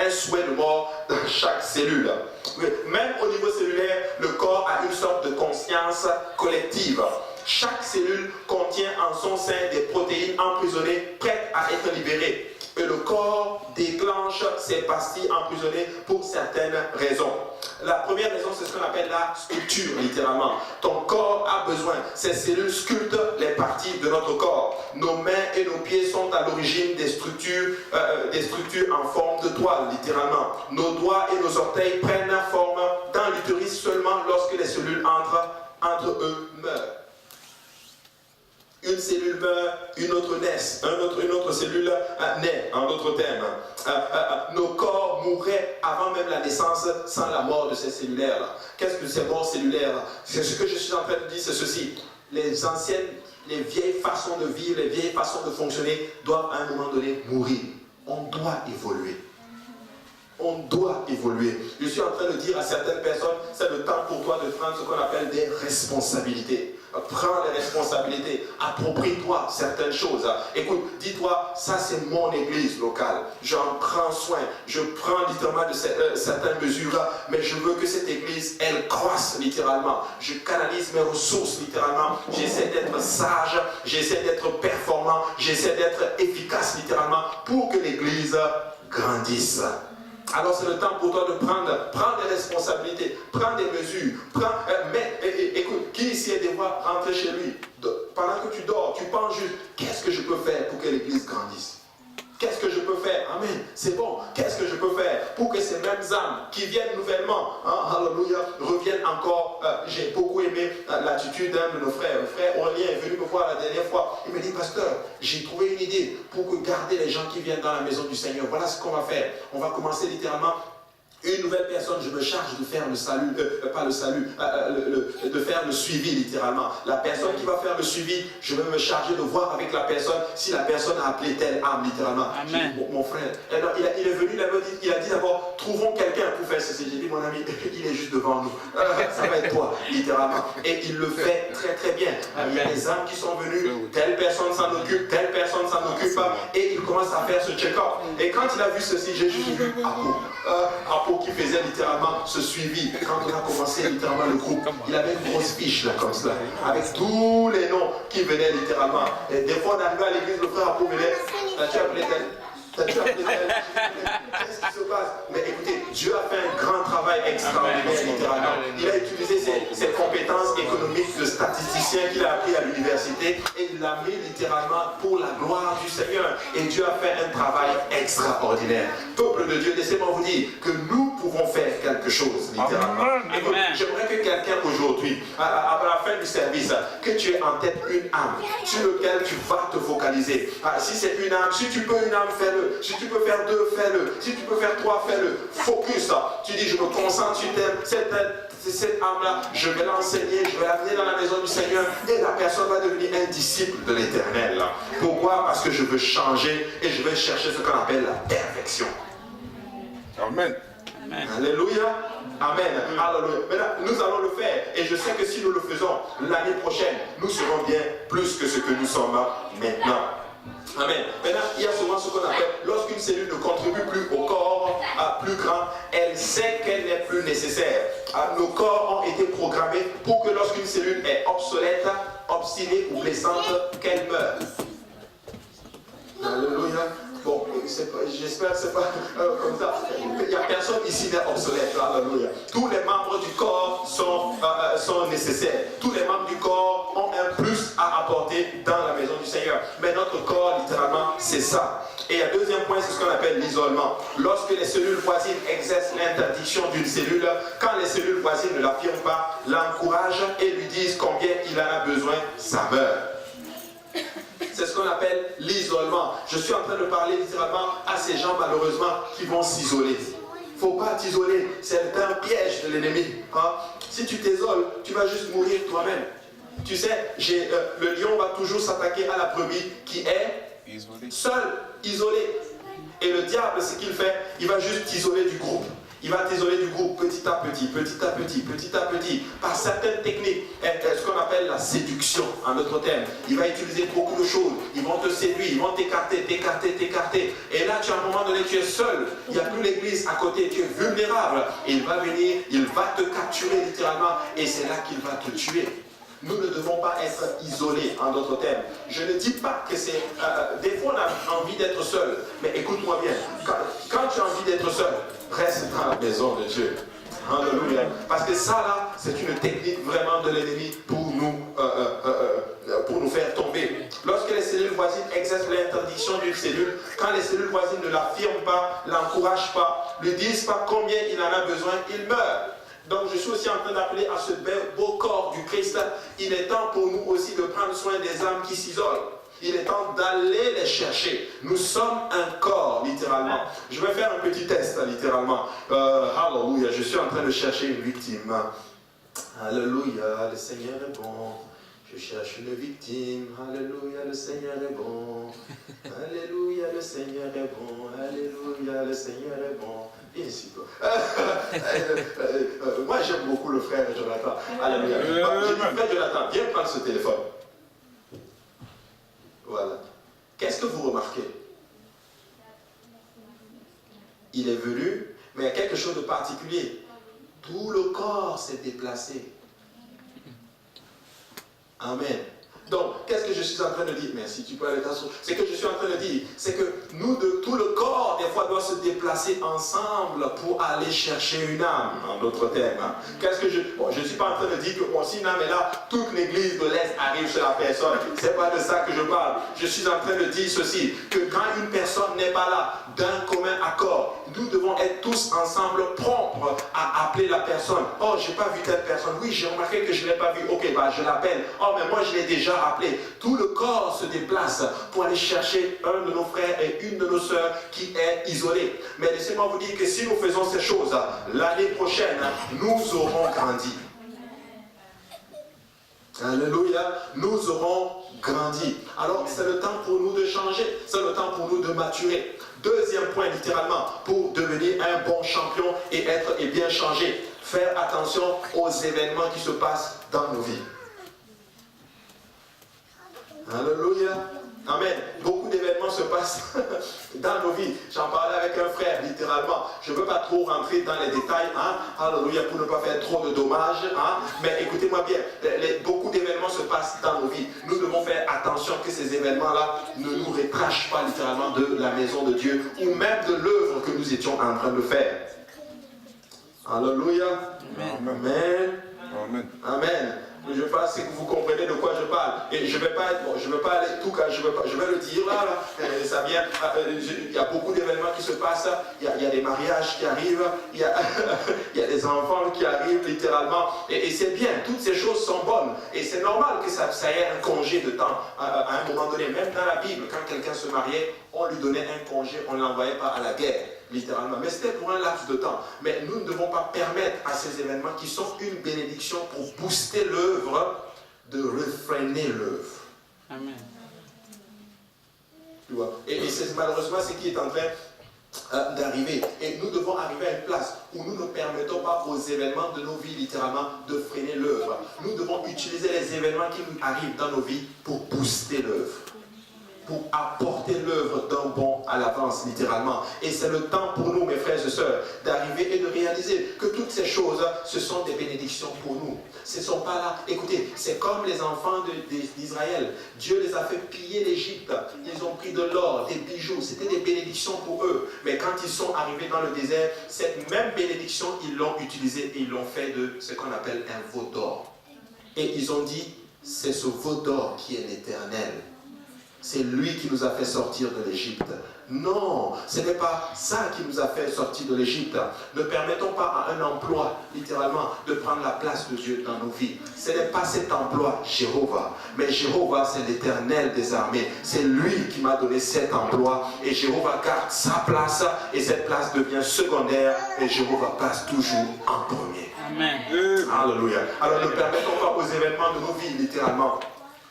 souhait de mort dans chaque cellule. Même au niveau cellulaire, le corps a une sorte de conscience collective. Chaque cellule contient en son sein des protéines emprisonnées, prêtes à être libérées. Et le corps déclenche ces pastilles emprisonnées pour certaines raisons. La première raison, c'est ce qu'on appelle la sculpture, littéralement. Ton corps a besoin, ces cellules sculptent les parties de notre corps. Nos mains et nos pieds sont à l'origine des structures en forme de toile, littéralement. Nos doigts et nos orteils prennent forme dans l'utérus seulement lorsque les cellules entre eux meurent. Une cellule meurt, une autre naît, une autre cellule naît, en d'autres termes. Nos corps mourraient avant même la naissance sans la mort de ces cellulaires-là. Qu'est-ce que ces morts cellulaires? C'est ce que je suis en train de dire, c'est ceci. Les vieilles façons de vivre, les vieilles façons de fonctionner doivent à un moment donné mourir. On doit évoluer. On doit évoluer. Je suis en train de dire à certaines personnes, c'est le temps pour toi de prendre ce qu'on appelle des responsabilités. Prends les responsabilités. Approprie-toi certaines choses. Écoute, dis-toi, ça c'est mon église locale. J'en prends soin. Je prends littéralement de certaines mesures, mais je veux que cette église, elle croisse littéralement. Je canalise mes ressources littéralement. J'essaie d'être sage, j'essaie d'être performant, j'essaie d'être efficace littéralement pour que l'église grandisse. Alors c'est le temps pour toi de prendre des responsabilités, prendre des mesures, écoute, qui ici est devoir rentrer chez lui, pendant que tu dors, tu penses juste, qu'est-ce que je peux faire pour que l'église grandisse? Qu'est-ce que je peux faire? Amen. C'est bon. Qu'est-ce que je peux faire pour que ces mêmes âmes qui viennent nouvellement, alléluia, reviennent encore? J'ai beaucoup aimé l'attitude d'un de nos frères. Le frère Aurélien est venu me voir la dernière fois. Il me dit, pasteur, j'ai trouvé une idée pour garder les gens qui viennent dans la maison du Seigneur. Voilà ce qu'on va faire. On va commencer littéralement. Une nouvelle personne, je me charge de faire le salut, pas le salut, de faire le suivi littéralement. La personne qui va faire le suivi, je vais me charger de voir avec la personne si la personne a appelé telle âme littéralement. Mon frère, alors, il est venu, il a dit d'abord, trouvons quelqu'un pour faire ceci. J'ai dit, mon ami, il est juste devant nous. Ça va être toi, littéralement. Et il le fait très très bien. Il y a des âmes qui sont venues, telle personne s'en occupe, telle personne s'en occupe, et il commence à faire ce check-up. Et quand il a vu ceci, j'ai juste vu Apo qui faisait littéralement ce suivi. Quand on a commencé littéralement le groupe, il avait une grosse fiche là comme cela, avec tous les noms qui venaient littéralement. Et des fois on arrivait à l'église, le frère Apo venait, tu as appelé tel. Qu'est-ce qui se passe? Mais écoutez, Dieu a fait un grand travail extraordinaire littéralement. Il a utilisé ses compétences économiques de statisticien qu'il a appris à l'université et il l'a mis littéralement pour la gloire du Seigneur. Et Dieu a fait un travail extraordinaire. Peuple de Dieu, laissez-moi vous dire que nous pouvons faire quelque chose littéralement. J'aimerais que quelqu'un aujourd'hui, à la fin du service, que tu aies en tête une âme sur laquelle tu vas te focaliser. Si c'est une âme, si tu peux une âme, fais-le. Si tu peux faire 2, fais-le. Si tu peux faire 3, fais-le. Focus. Tu dis, je me concentre sur cette âme-là. Je vais l'enseigner, je vais l'amener dans la maison du Seigneur. Et la personne va devenir un disciple de l'Éternel. Pourquoi? Parce que je veux changer et je vais chercher ce qu'on appelle la perfection. Amen. Alléluia. Amen. Alléluia. Maintenant, nous allons le faire. Et je sais que si nous le faisons l'année prochaine, nous serons bien plus que ce que nous sommes maintenant. Amen. Maintenant, il y a souvent ce qu'on appelle, lorsqu'une cellule ne contribue plus au corps plus grand, elle sait qu'elle n'est plus nécessaire. Nos corps ont été programmés pour que lorsqu'une cellule est obsolète, obstinée ou blessante, qu'elle meure. Alléluia. Bon, j'espère que ce n'est pas comme ça. Il n'y a personne ici n'est obsolète. Alléluia. Tous les membres du corps sont nécessaires. Tous les membres du corps ont un plus à apporter dans la maison du Seigneur. Mais notre corps, littéralement, c'est ça. Et un deuxième point, c'est ce qu'on appelle l'isolement. Lorsque les cellules voisines exercent l'interdiction d'une cellule, quand les cellules voisines ne l'affirment pas, l'encouragent et lui disent combien il en a besoin, ça meurt. C'est ce qu'on appelle l'isolement. Je suis en train de parler littéralement à ces gens malheureusement qui vont s'isoler. Il ne faut pas t'isoler, c'est un piège de l'ennemi. Si tu t'isoles, tu vas juste mourir toi-même. Tu sais, le lion va toujours s'attaquer à la brebis qui est seule, isolée. Et le diable, ce qu'il fait, il va juste t'isoler du groupe. Il va t'isoler du groupe petit à petit, petit à petit, petit à petit, par certaines techniques, ce qu'on appelle la séduction, en d'autres termes. Il va utiliser beaucoup de choses, ils vont te séduire, ils vont t'écarter, t'écarter, t'écarter. Et là, à un moment donné, tu es seul, il n'y a plus l'église à côté, tu es vulnérable. Et il va venir, il va te capturer littéralement, et c'est là qu'il va te tuer. Nous ne devons pas être isolés, en d'autres termes. Je ne dis pas que c'est... des fois, on a envie d'être seul. Mais écoute-moi bien. Quand tu as envie d'être seul, reste dans la maison de Dieu. Alléluia. Parce que ça, là, c'est une technique vraiment de l'ennemi pour nous faire tomber. Lorsque les cellules voisines exercent l'interdiction d'une cellule, quand les cellules voisines ne l'affirment pas, l'encouragent pas, ne disent pas combien il en a besoin, il meurt. Donc je suis aussi en train d'appeler à ce beau corps du Christ. Il est temps pour nous aussi de prendre soin des âmes qui s'isolent. Il est temps d'aller les chercher. Nous sommes un corps, littéralement. Je vais faire un petit test, littéralement. Alléluia, je suis en train de chercher une victime. Alléluia, le Seigneur est bon. Je cherche une victime. Alléluia, le Seigneur est bon. Alléluia, le Seigneur est bon. Alléluia, le Seigneur est bon. Et ainsi quoi. Moi, j'aime beaucoup le frère Jonathan. Alléluia. Je dis, frère Jonathan, viens prendre ce téléphone. Voilà. Qu'est-ce que vous remarquez? Il est venu, mais il y a quelque chose de particulier. Tout le corps s'est déplacé. Amen. Donc, qu'est-ce que je suis en train de dire? Merci, tu peux aller t'asseoir. C'est que je suis en train de dire, c'est que nous, tout le corps, des fois, doit se déplacer ensemble pour aller chercher une âme, en d'autres termes. Hein. Qu'est-ce que je... Bon, je ne suis pas en train de dire que bon, si une âme est là, toute l'église de l'Est arrive sur la personne. C'est pas de ça que je parle. Je suis en train de dire ceci, que quand une personne n'est pas là, d'un commun accord, nous devons être tous ensemble prompts à appeler la personne. Oh, j'ai pas vu telle personne. Oui, j'ai remarqué que je ne l'ai pas vue. Ok, bah je l'appelle. Oh, mais moi je l'ai déjà appelé. Tout le corps se déplace pour aller chercher un de nos frères et une de nos sœurs qui est isolée. Mais laissez-moi vous dire que si nous faisons ces choses, l'année prochaine, nous aurons grandi. Alléluia, nous aurons grandi. Alors c'est le temps pour nous de changer, c'est le temps pour nous de maturer. Deuxième point, littéralement, pour devenir un bon champion et être et bien changé, faire attention aux événements qui se passent dans nos vies. Alléluia. Amen. Beaucoup d'événements se passent dans nos vies. J'en parlais avec un frère, littéralement. Je ne veux pas trop rentrer dans les détails. Hein? Alléluia, pour ne pas faire trop de dommages. Hein? Mais écoutez-moi bien, beaucoup d'événements se passent dans nos vies. Nous devons faire attention que ces événements-là ne nous retrachent pas littéralement de la maison de Dieu ou même de l'œuvre que nous étions en train de faire. Alléluia. Amen. Amen. Amen. Je ne sais pas si vous comprenez de quoi je parle. Et je ne vais pas être, bon, je veux pas aller tout cas, je vais le dire là, ça vient, il y a beaucoup d'événements qui se passent, il y a des mariages qui arrivent, il y a des enfants qui arrivent littéralement, et c'est bien, toutes ces choses sont bonnes, et c'est normal que ça ait un congé de temps, à un moment donné, même dans la Bible, quand quelqu'un se mariait, on lui donnait un congé, on ne l'envoyait pas à la guerre. Littéralement, mais c'était pour un laps de temps. Mais nous ne devons pas permettre à ces événements qui sont une bénédiction pour booster l'œuvre, de refréner l'œuvre. Amen. Tu vois? Et c'est malheureusement ce qui est en train d'arriver. Et nous devons arriver à une place où nous ne permettons pas aux événements de nos vies, littéralement, de freiner l'œuvre. Nous devons utiliser les événements qui nous arrivent dans nos vies pour booster l'œuvre, pour apporter l'œuvre d'un bond à l'avance, littéralement. Et c'est le temps pour nous, mes frères et sœurs, d'arriver et de réaliser que toutes ces choses, ce sont des bénédictions pour nous. Ce ne sont pas là. Écoutez, c'est comme les enfants d'Israël. Dieu les a fait piller l'Égypte. Ils ont pris de l'or, des bijoux. C'était des bénédictions pour eux. Mais quand ils sont arrivés dans le désert, cette même bénédiction, ils l'ont utilisée et ils l'ont fait de ce qu'on appelle un veau d'or. Et ils ont dit, c'est ce veau d'or qui est l'Éternel. C'est lui qui nous a fait sortir de l'Égypte. Non, ce n'est pas ça qui nous a fait sortir de l'Égypte. Ne permettons pas à un emploi, littéralement, de prendre la place de Dieu dans nos vies. Ce n'est pas cet emploi, Jéhovah. Mais Jéhovah, c'est l'Éternel des armées. C'est lui qui m'a donné cet emploi. Et Jéhovah garde sa place. Et cette place devient secondaire. Et Jéhovah passe toujours en premier. Amen. Alléluia. Alors ne permettons pas aux événements de nos vies, littéralement,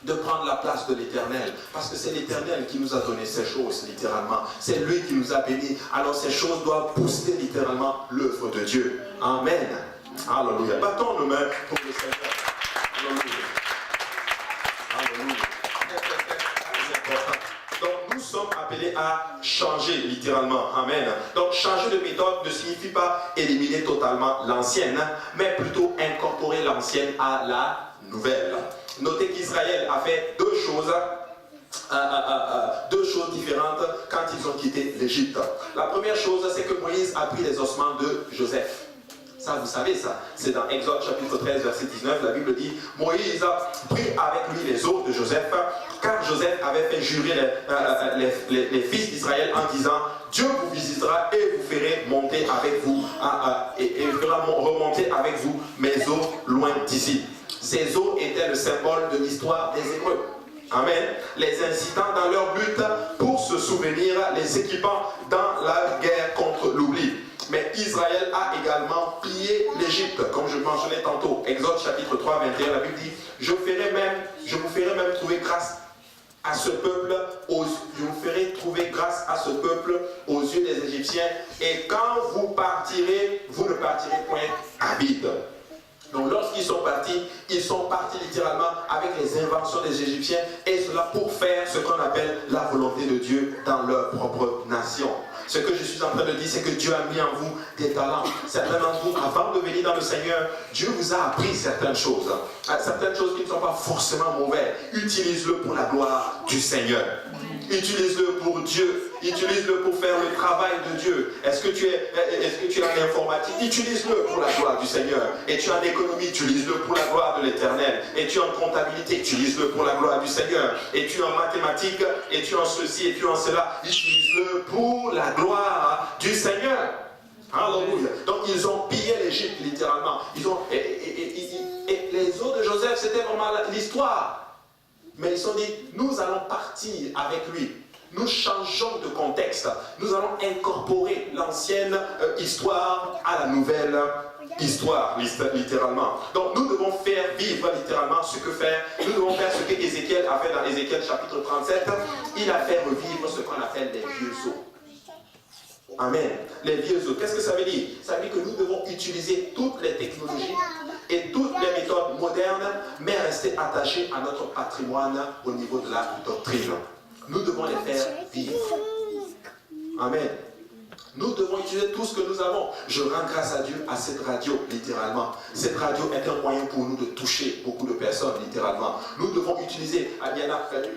de prendre la place de l'Éternel, parce que c'est l'Éternel qui nous a donné ces choses, littéralement. C'est lui qui nous a bénis. Alors ces choses doivent booster littéralement l'œuvre de Dieu. Amen. Alléluia. Battons nos mains pour le Seigneur. Alléluia. Alléluia. Donc nous sommes appelés à changer littéralement. Amen. Donc changer de méthode ne signifie pas éliminer totalement l'ancienne, mais plutôt incorporer l'ancienne à la nouvelle. Notez qu'Israël a fait deux choses différentes quand ils ont quitté l'Égypte. La première chose, c'est que Moïse a pris les ossements de Joseph. Ça, vous savez ça. C'est dans Exode chapitre 13, verset 19. La Bible dit, Moïse a pris avec lui les os de Joseph, car Joseph avait fait jurer les fils d'Israël en disant, Dieu vous visitera et vous ferez monter avec vous, et fera remonter avec vous mes os loin d'ici. Ces eaux étaient le symbole de l'histoire des Hébreux. Amen. Les incitant dans leur lutte pour se souvenir, les équipant dans la guerre contre l'oubli. Mais Israël a également pillé l'Égypte, comme je mentionnais tantôt. Exode chapitre 3, 21, la Bible dit, je vous ferai même trouver grâce à ce peuple, je vous ferai trouver grâce à ce peuple aux yeux des Égyptiens, et quand vous partirez, vous ne partirez point à vide. Donc lorsqu'ils sont partis littéralement avec les inventions des Égyptiens, et cela pour faire ce qu'on appelle la volonté de Dieu dans leur propre nation. Ce que je suis en train de dire, c'est que Dieu a mis en vous des talents. Certains d'entre vous, avant de venir dans le Seigneur, Dieu vous a appris certaines choses. Certaines choses qui ne sont pas forcément mauvaises. Utilise-le pour la gloire du Seigneur. Utilise-le pour Dieu. Utilise-le pour faire le travail de Dieu. Est-ce que tu es en informatique? Utilise-le pour la gloire du Seigneur. Et tu es en économie? Utilise-le pour la gloire de l'Éternel. Et tu es en comptabilité? Utilise-le pour la gloire du Seigneur. Et tu es en mathématiques? Et tu es en ceci? Et tu es en cela? Utilise-le pour la gloire du Seigneur. Alléluia. Donc ils ont pillé l'Égypte littéralement. Et les eaux de Joseph, c'était vraiment l'histoire. Mais ils se sont dit, nous allons partir avec lui. Nous changeons de contexte. Nous allons incorporer l'ancienne histoire à la nouvelle histoire, littéralement. Donc nous devons faire vivre littéralement ce que faire. Nous devons faire ce que Ézéchiel a fait dans Ézéchiel chapitre 37. Il a fait revivre ce qu'on appelle les vieux eaux. Amen. Les vieux eaux. Qu'est-ce que ça veut dire? Ça veut dire que nous devons utiliser toutes les technologies et toutes les méthodes modernes, mais rester attachés à notre patrimoine au niveau de la doctrine. Nous devons les faire vivre. Amen. Nous devons utiliser tout ce que nous avons. Je rends grâce à Dieu à cette radio, littéralement. Cette radio est un moyen pour nous de toucher beaucoup de personnes, littéralement. Nous devons utiliser,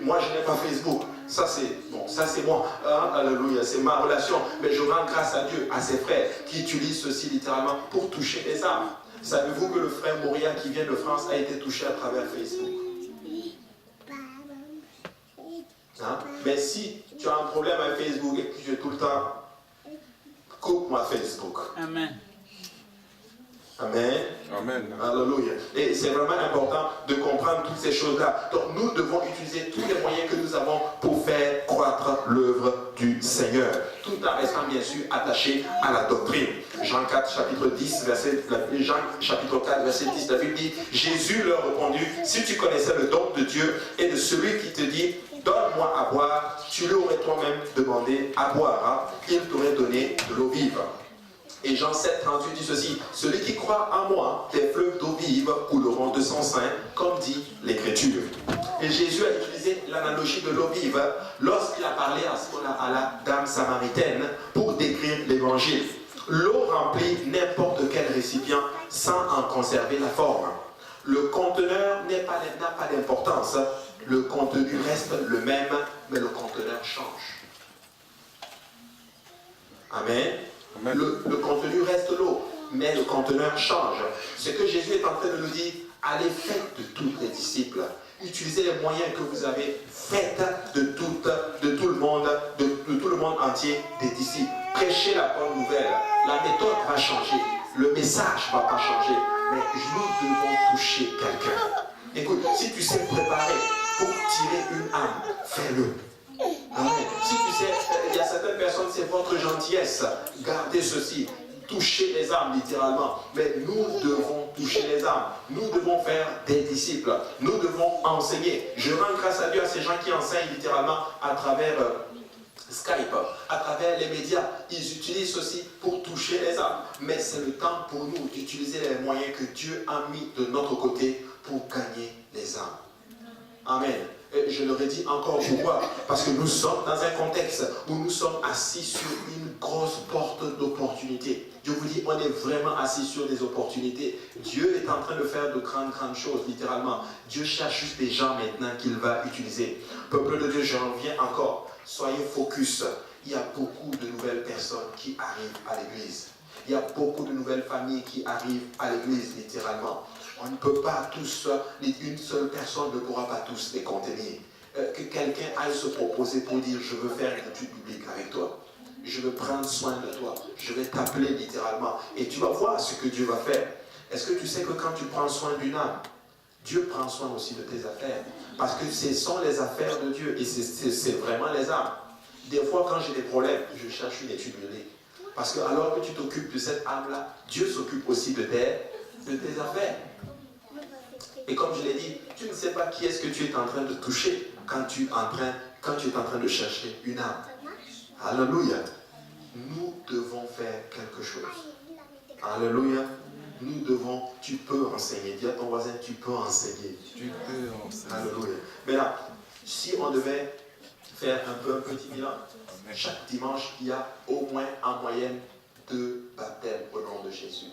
moi je n'ai pas Facebook, ça c'est moi, alléluia, c'est ma relation. Mais je rends grâce à Dieu, à ses frères qui utilisent ceci littéralement pour toucher les âmes. Savez-vous que le frère Moria qui vient de France a été touché à travers Facebook? Mais si tu as un problème avec Facebook et que tu es tout le temps, coupe-moi Facebook. Amen. Amen. Amen. Alléluia. Et c'est vraiment important de comprendre toutes ces choses-là. Donc nous devons utiliser tous les moyens que nous avons pour faire croître l'œuvre du Seigneur, tout en restant bien sûr attaché à la doctrine. Jean 4, chapitre 10, Jean chapitre 4, verset 10, la Bible dit, Jésus leur répondit, si tu connaissais le don de Dieu et de celui qui te dit, donne-moi à boire, tu lui aurais toi-même demandé à boire, il t'aurait donné de l'eau vive. Et Jean 7, 38 dit ceci, celui qui croit en moi, des fleuves d'eau vive couleront de son sein, comme dit l'Écriture. Et Jésus a utilisé l'analogie de l'eau vive lorsqu'il a parlé à la dame samaritaine pour décrire l'évangile. L'eau remplit n'importe quel récipient sans en conserver la forme. Le conteneur n'a pas d'importance. Le contenu reste le même, mais le conteneur change. Amen. Le contenu reste l'eau, mais le conteneur change. Ce que Jésus est en train de nous dire, allez, faites de tous les disciples. Utilisez les moyens que vous avez, faites de tout le monde entier des disciples. Prêchez la bonne nouvelle. La méthode va changer. Le message ne va pas changer. Mais nous devons toucher quelqu'un. Écoute, si tu sais préparer pour tirer une âme, fais-le. Amen. Si tu sais, il y a certaines personnes, c'est votre gentillesse. Gardez ceci. Toucher les âmes, littéralement. Mais nous devons toucher les âmes. Nous devons faire des disciples. Nous devons enseigner. Je rends grâce à Dieu à ces gens qui enseignent littéralement à travers Skype, à travers les médias. Ils utilisent ceci pour toucher les âmes. Mais c'est le temps pour nous d'utiliser les moyens que Dieu a mis de notre côté pour gagner les âmes. Amen. Et je le redis encore, pourquoi? Parce que nous sommes dans un contexte où nous sommes assis sur une grosse porte d'opportunité. Je vous dis, on est vraiment assis sur des opportunités. Dieu est en train de faire de grandes choses, littéralement. Dieu cherche juste des gens maintenant qu'il va utiliser. Peuple de Dieu, j'en reviens encore. Soyez focus. Il y a beaucoup de nouvelles personnes qui arrivent à l'église. Il y a beaucoup de nouvelles familles qui arrivent à l'église, littéralement. On ne peut pas tous, une seule personne ne pourra pas tous les contenir. Que quelqu'un aille se proposer pour dire, je veux faire une étude biblique avec toi. Je veux prendre soin de toi. Je vais t'appeler littéralement. Et tu vas voir ce que Dieu va faire. Est-ce que tu sais que quand tu prends soin d'une âme, Dieu prend soin aussi de tes affaires? Parce que ce sont les affaires de Dieu et c'est vraiment les âmes. Des fois, quand j'ai des problèmes, je cherche une étude biblique. Parce que alors que tu t'occupes de cette âme-là, Dieu s'occupe aussi de tes affaires. Et comme je l'ai dit, tu ne sais pas qui est-ce que tu es en train de toucher quand tu es en train de chercher une âme. Alléluia. Nous devons faire quelque chose. Alléluia. Nous devons, tu peux enseigner. Dis à ton voisin, tu peux enseigner. Tu peux enseigner. Alléluia. Maintenant, si on devait faire un petit bilan, chaque dimanche, il y a au moins en moyenne 2 baptêmes au nom de Jésus.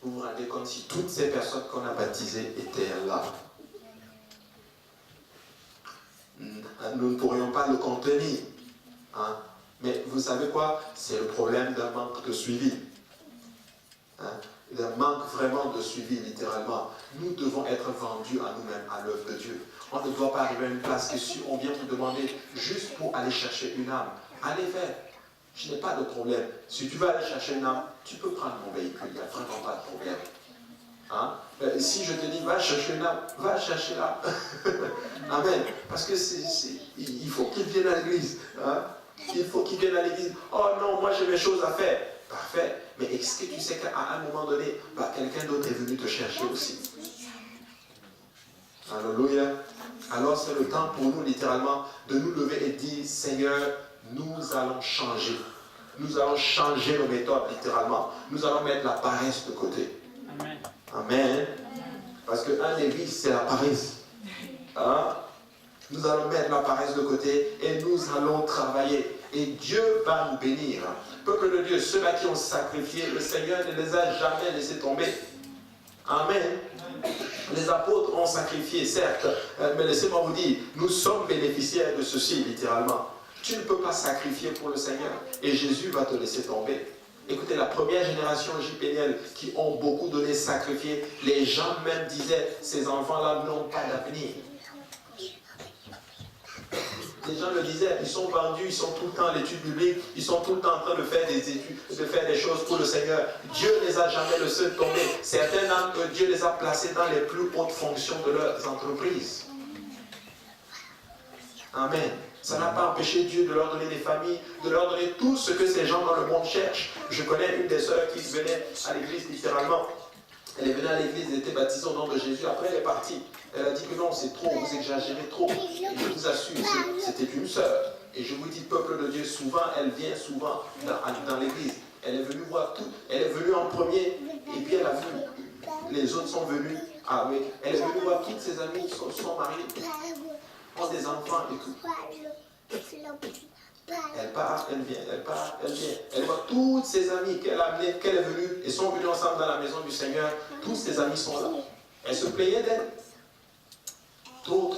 Vous vous rendez compte si toutes ces personnes qu'on a baptisées étaient là. Nous ne pourrions pas le contenir. Hein? Mais vous savez quoi? C'est le problème d'un manque de suivi. Hein? D'un manque vraiment de suivi, littéralement. Nous devons être vendus à nous-mêmes, à l'œuvre de Dieu. On ne doit pas arriver à une place que si on vient vous demander juste pour aller chercher une âme, allez faire. Je n'ai pas de problème. Si tu veux aller chercher une âme, tu peux prendre mon véhicule, il n'y a vraiment pas de problème. Hein? Si je te dis, va chercher une âme, va chercher l'âme. Amen. Parce que il faut qu'il vienne à l'église. Hein? Il faut qu'il vienne à l'église. Oh non, moi j'ai mes choses à faire. Parfait. Mais est-ce que tu sais qu'à un moment donné, quelqu'un d'autre est venu te chercher aussi? Alléluia. Alors c'est le temps pour nous, littéralement, de nous lever et dire, Seigneur, nous allons changer. Nous allons changer nos méthodes, littéralement. Nous allons mettre la paresse de côté. Amen. Amen. Parce qu'un des vices, c'est la paresse. Hein? Nous allons mettre la paresse de côté et nous allons travailler. Et Dieu va nous bénir. Peuple de Dieu, ceux-là qui ont sacrifié, le Seigneur ne les a jamais laissés tomber. Amen. Les apôtres ont sacrifié, certes, mais laissez-moi vous dire, nous sommes bénéficiaires de ceci, littéralement. Tu ne peux pas sacrifier pour le Seigneur et Jésus va te laisser tomber. Écoutez, la première génération JPNL qui ont beaucoup donné, sacrifié, les gens même disaient, ces enfants-là n'ont pas d'avenir. Les gens le disaient, ils sont vendus, ils sont tout le temps à l'étude biblique, ils sont tout le temps en train de faire des études, de faire des choses pour le Seigneur. Dieu ne les a jamais laissés tomber. Certains âmes que Dieu les a placés dans les plus hautes fonctions de leurs entreprises. Amen. Ça n'a pas empêché Dieu de leur donner des familles, de leur donner tout ce que ces gens dans le monde cherchent. Je connais une des sœurs qui venait à l'église littéralement. Elle est venue à l'église, elle était baptisée au nom de Jésus. Après, elle est partie. Elle a dit que non, c'est trop, vous exagérez trop. Et je vous assure, c'était une sœur. Et je vous dis, peuple de Dieu, souvent, elle vient souvent dans l'église. Elle est venue voir tout. Elle est venue en premier, et puis elle a vu. Les autres sont venus. Ah oui. Elle est venue voir toutes ses amies, son mari, ont des enfants et tout. Elle part, elle vient, elle part, elle vient. Elle voit toutes ses amies qu'elle a amenées, qu'elle est venue, et sont venues ensemble dans la maison du Seigneur. Tous ses amis sont là. Elle se plaignait d'elle. Trop.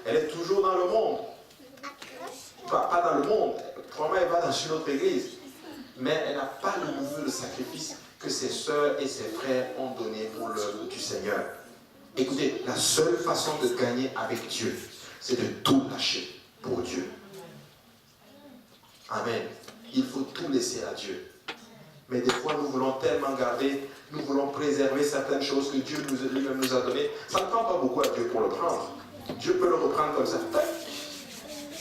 Elle est toujours dans le monde. Pas dans le monde. Probablement elle va dans une autre église. Mais elle n'a pas le niveau de sacrifice que ses soeurs et ses frères ont donné pour l'œuvre du Seigneur. Écoutez, la seule façon de gagner avec Dieu, c'est de tout lâcher pour Dieu. Amen. Il faut tout laisser à Dieu. Mais des fois, nous voulons tellement garder, nous voulons préserver certaines choses que Dieu lui-même nous a données. Ça ne prend pas beaucoup à Dieu pour le prendre. Dieu peut le reprendre comme ça.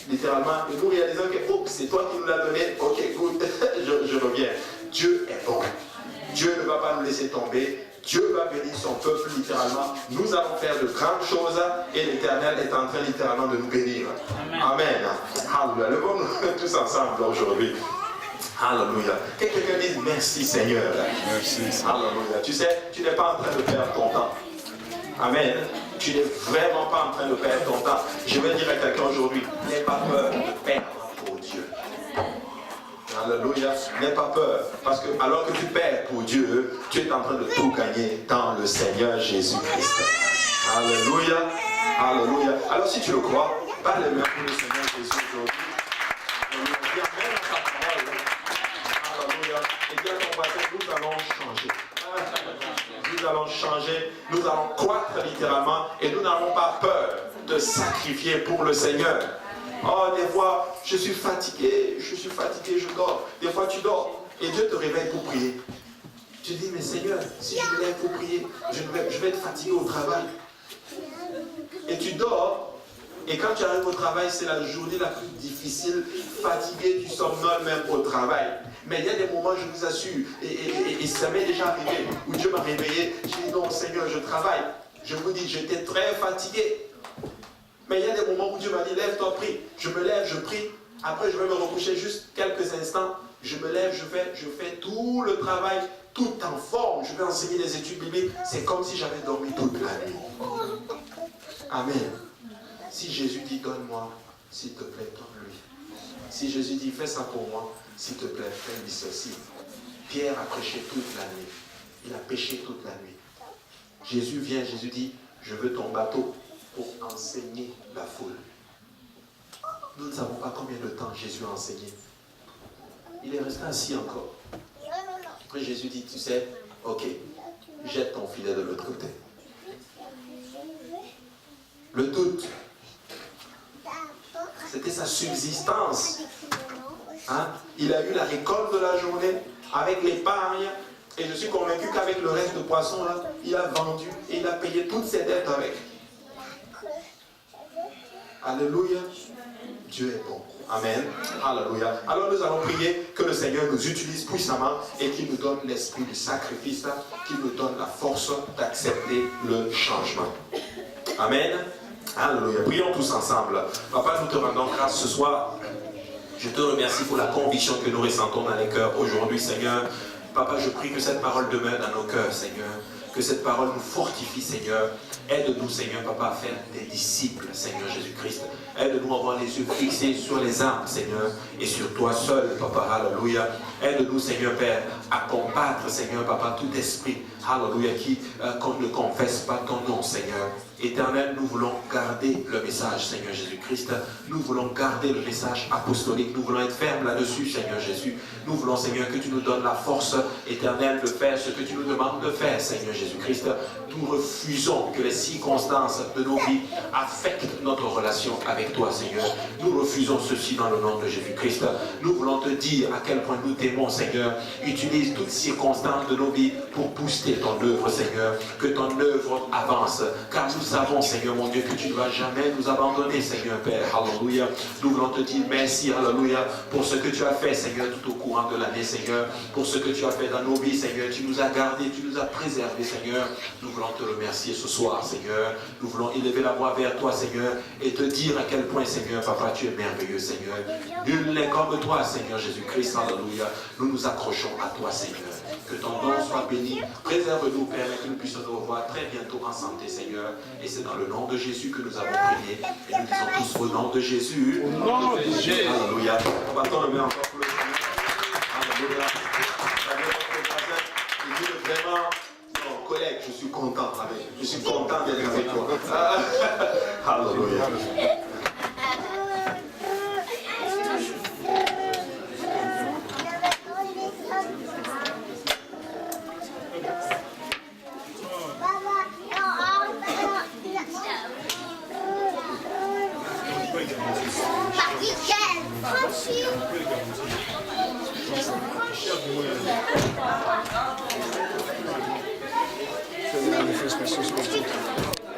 Littéralement, et nous réalisons que oh, c'est toi qui nous l'as donné. Ok, good, je reviens. Dieu est bon. Dieu ne va pas nous laisser tomber. Dieu va bénir son peuple littéralement. Nous allons faire de grandes choses et l'Éternel est en train littéralement de nous bénir. Amen. Alléluia. Levons-nous tous ensemble aujourd'hui. Alléluia. Que quelqu'un dise merci Seigneur. Merci. Alléluia. Tu sais, tu n'es pas en train de perdre ton temps. Amen. Tu n'es vraiment pas en train de perdre ton temps. Je vais dire à quelqu'un aujourd'hui, n'aie pas peur de perdre pour Dieu. Alléluia. N'aie pas peur. Parce que alors que tu perds pour Dieu, tu es en train de tout gagner dans le Seigneur Jésus-Christ. Alléluia. Alléluia. Alors si tu le crois, parle les mains pour le Seigneur Jésus aujourd'hui. Alléluia. Même à sa parole. Alléluia. Et bien ton baptême, nous allons changer. Nous allons changer. Nous allons croître littéralement. Et nous n'avons pas peur de sacrifier pour le Seigneur. Oh, des fois, je suis fatigué, je dors. Des fois, tu dors et Dieu te réveille pour prier. Tu dis, mais Seigneur, si je me lève pour prier, je vais être fatigué au travail. Et tu dors Et quand tu arrives au travail, c'est la journée la plus difficile, fatigué, tu somnoles même au travail. Mais il y a des moments, je vous assure, et ça m'est déjà arrivé, où Dieu m'a réveillé, j'ai dit non Seigneur, je travaille. Je vous dis, j'étais très fatigué. Mais il y a des moments où Dieu m'a dit, lève-toi, prie. Je me lève, je prie. Après, je vais me recoucher juste quelques instants. Je me lève, je fais tout le travail, tout en forme. Je vais enseigner les études bibliques. C'est comme si j'avais dormi toute la nuit. Amen. Si Jésus dit, donne-moi, s'il te plaît, donne-lui. Si Jésus dit, fais ça pour moi, s'il te plaît, fais-lui ceci. Pierre a prêché toute la nuit. Il a péché toute la nuit. Jésus vient, Jésus dit, je veux ton bateau pour enseigner la foule. Nous ne savons pas combien de temps Jésus a enseigné. Il est resté assis encore. Après Jésus dit, tu sais, ok, jette ton filet de l'autre côté. Le doute, c'était sa subsistance. Hein? Il a eu la récolte de la journée avec l'épargne. Et je suis convaincu qu'avec le reste de poissons, là, il a vendu et il a payé toutes ses dettes avec. Alléluia. Dieu est bon. Amen. Alléluia. Alors nous allons prier que le Seigneur nous utilise puissamment et qu'il nous donne l'esprit du sacrifice, qu'il nous donne la force d'accepter le changement. Amen. Alléluia. Prions tous ensemble. Papa, nous te rendons grâce ce soir. Je te remercie pour la conviction que nous ressentons dans les cœurs aujourd'hui, Seigneur. Papa, je prie que cette parole demeure dans nos cœurs, Seigneur. Que cette parole nous fortifie, Seigneur. Aide-nous, Seigneur, Papa, à faire des disciples, Seigneur Jésus-Christ. Aide-nous à avoir les yeux fixés sur les âmes, Seigneur, et sur toi seul, Papa. Alléluia. Aide-nous, Seigneur Père, à combattre, Seigneur Papa, tout esprit, Alléluia, qui ne confesse pas ton nom, Seigneur. Éternel, nous voulons garder le message, Seigneur Jésus-Christ. Nous voulons garder le message apostolique. Nous voulons être fermes là-dessus, Seigneur Jésus. Nous voulons, Seigneur, que tu nous donnes la force éternelle de faire ce que tu nous demandes de faire, Seigneur Jésus-Christ. Nous refusons que les circonstances de nos vies affectent notre relation avec toi, Seigneur. Nous refusons ceci dans le nom de Jésus-Christ. Nous voulons te dire à quel point nous t'aimons, Seigneur. Utilise toutes circonstances de nos vies pour booster ton œuvre, Seigneur. Que ton œuvre avance. Car nous savons, Seigneur mon Dieu, que tu ne vas jamais nous abandonner, Seigneur Père. Alléluia. Nous voulons te dire merci, Alléluia, pour ce que tu as fait, Seigneur, tout au courant de l'année, Seigneur. Pour ce que tu as fait dans nos vies, Seigneur. Tu nous as gardés, tu nous as préservés, Seigneur. Nous voulons te remercier ce soir, Seigneur. Nous voulons élever la voix vers toi, Seigneur, et te dire à quel point, Seigneur, Papa, tu es merveilleux, Seigneur. Nul n'est comme toi, Seigneur Jésus-Christ. Alléluia. Nous nous accrochons à toi, Seigneur. Que ton nom soit béni. Préserve-nous, Père, et que nous puissions nous revoir très bientôt en santé, Seigneur. Et c'est dans le nom de Jésus que nous avons prié. Et nous disons tous au nom de Jésus. Au nom de Jésus. Alléluia. On va t'en remettre encore pour le Seigneur. Alléluia. Il dit vraiment, non, collègue, je suis content. Je suis content d'être avec toi. Alléluia. Manifestation spirituelle.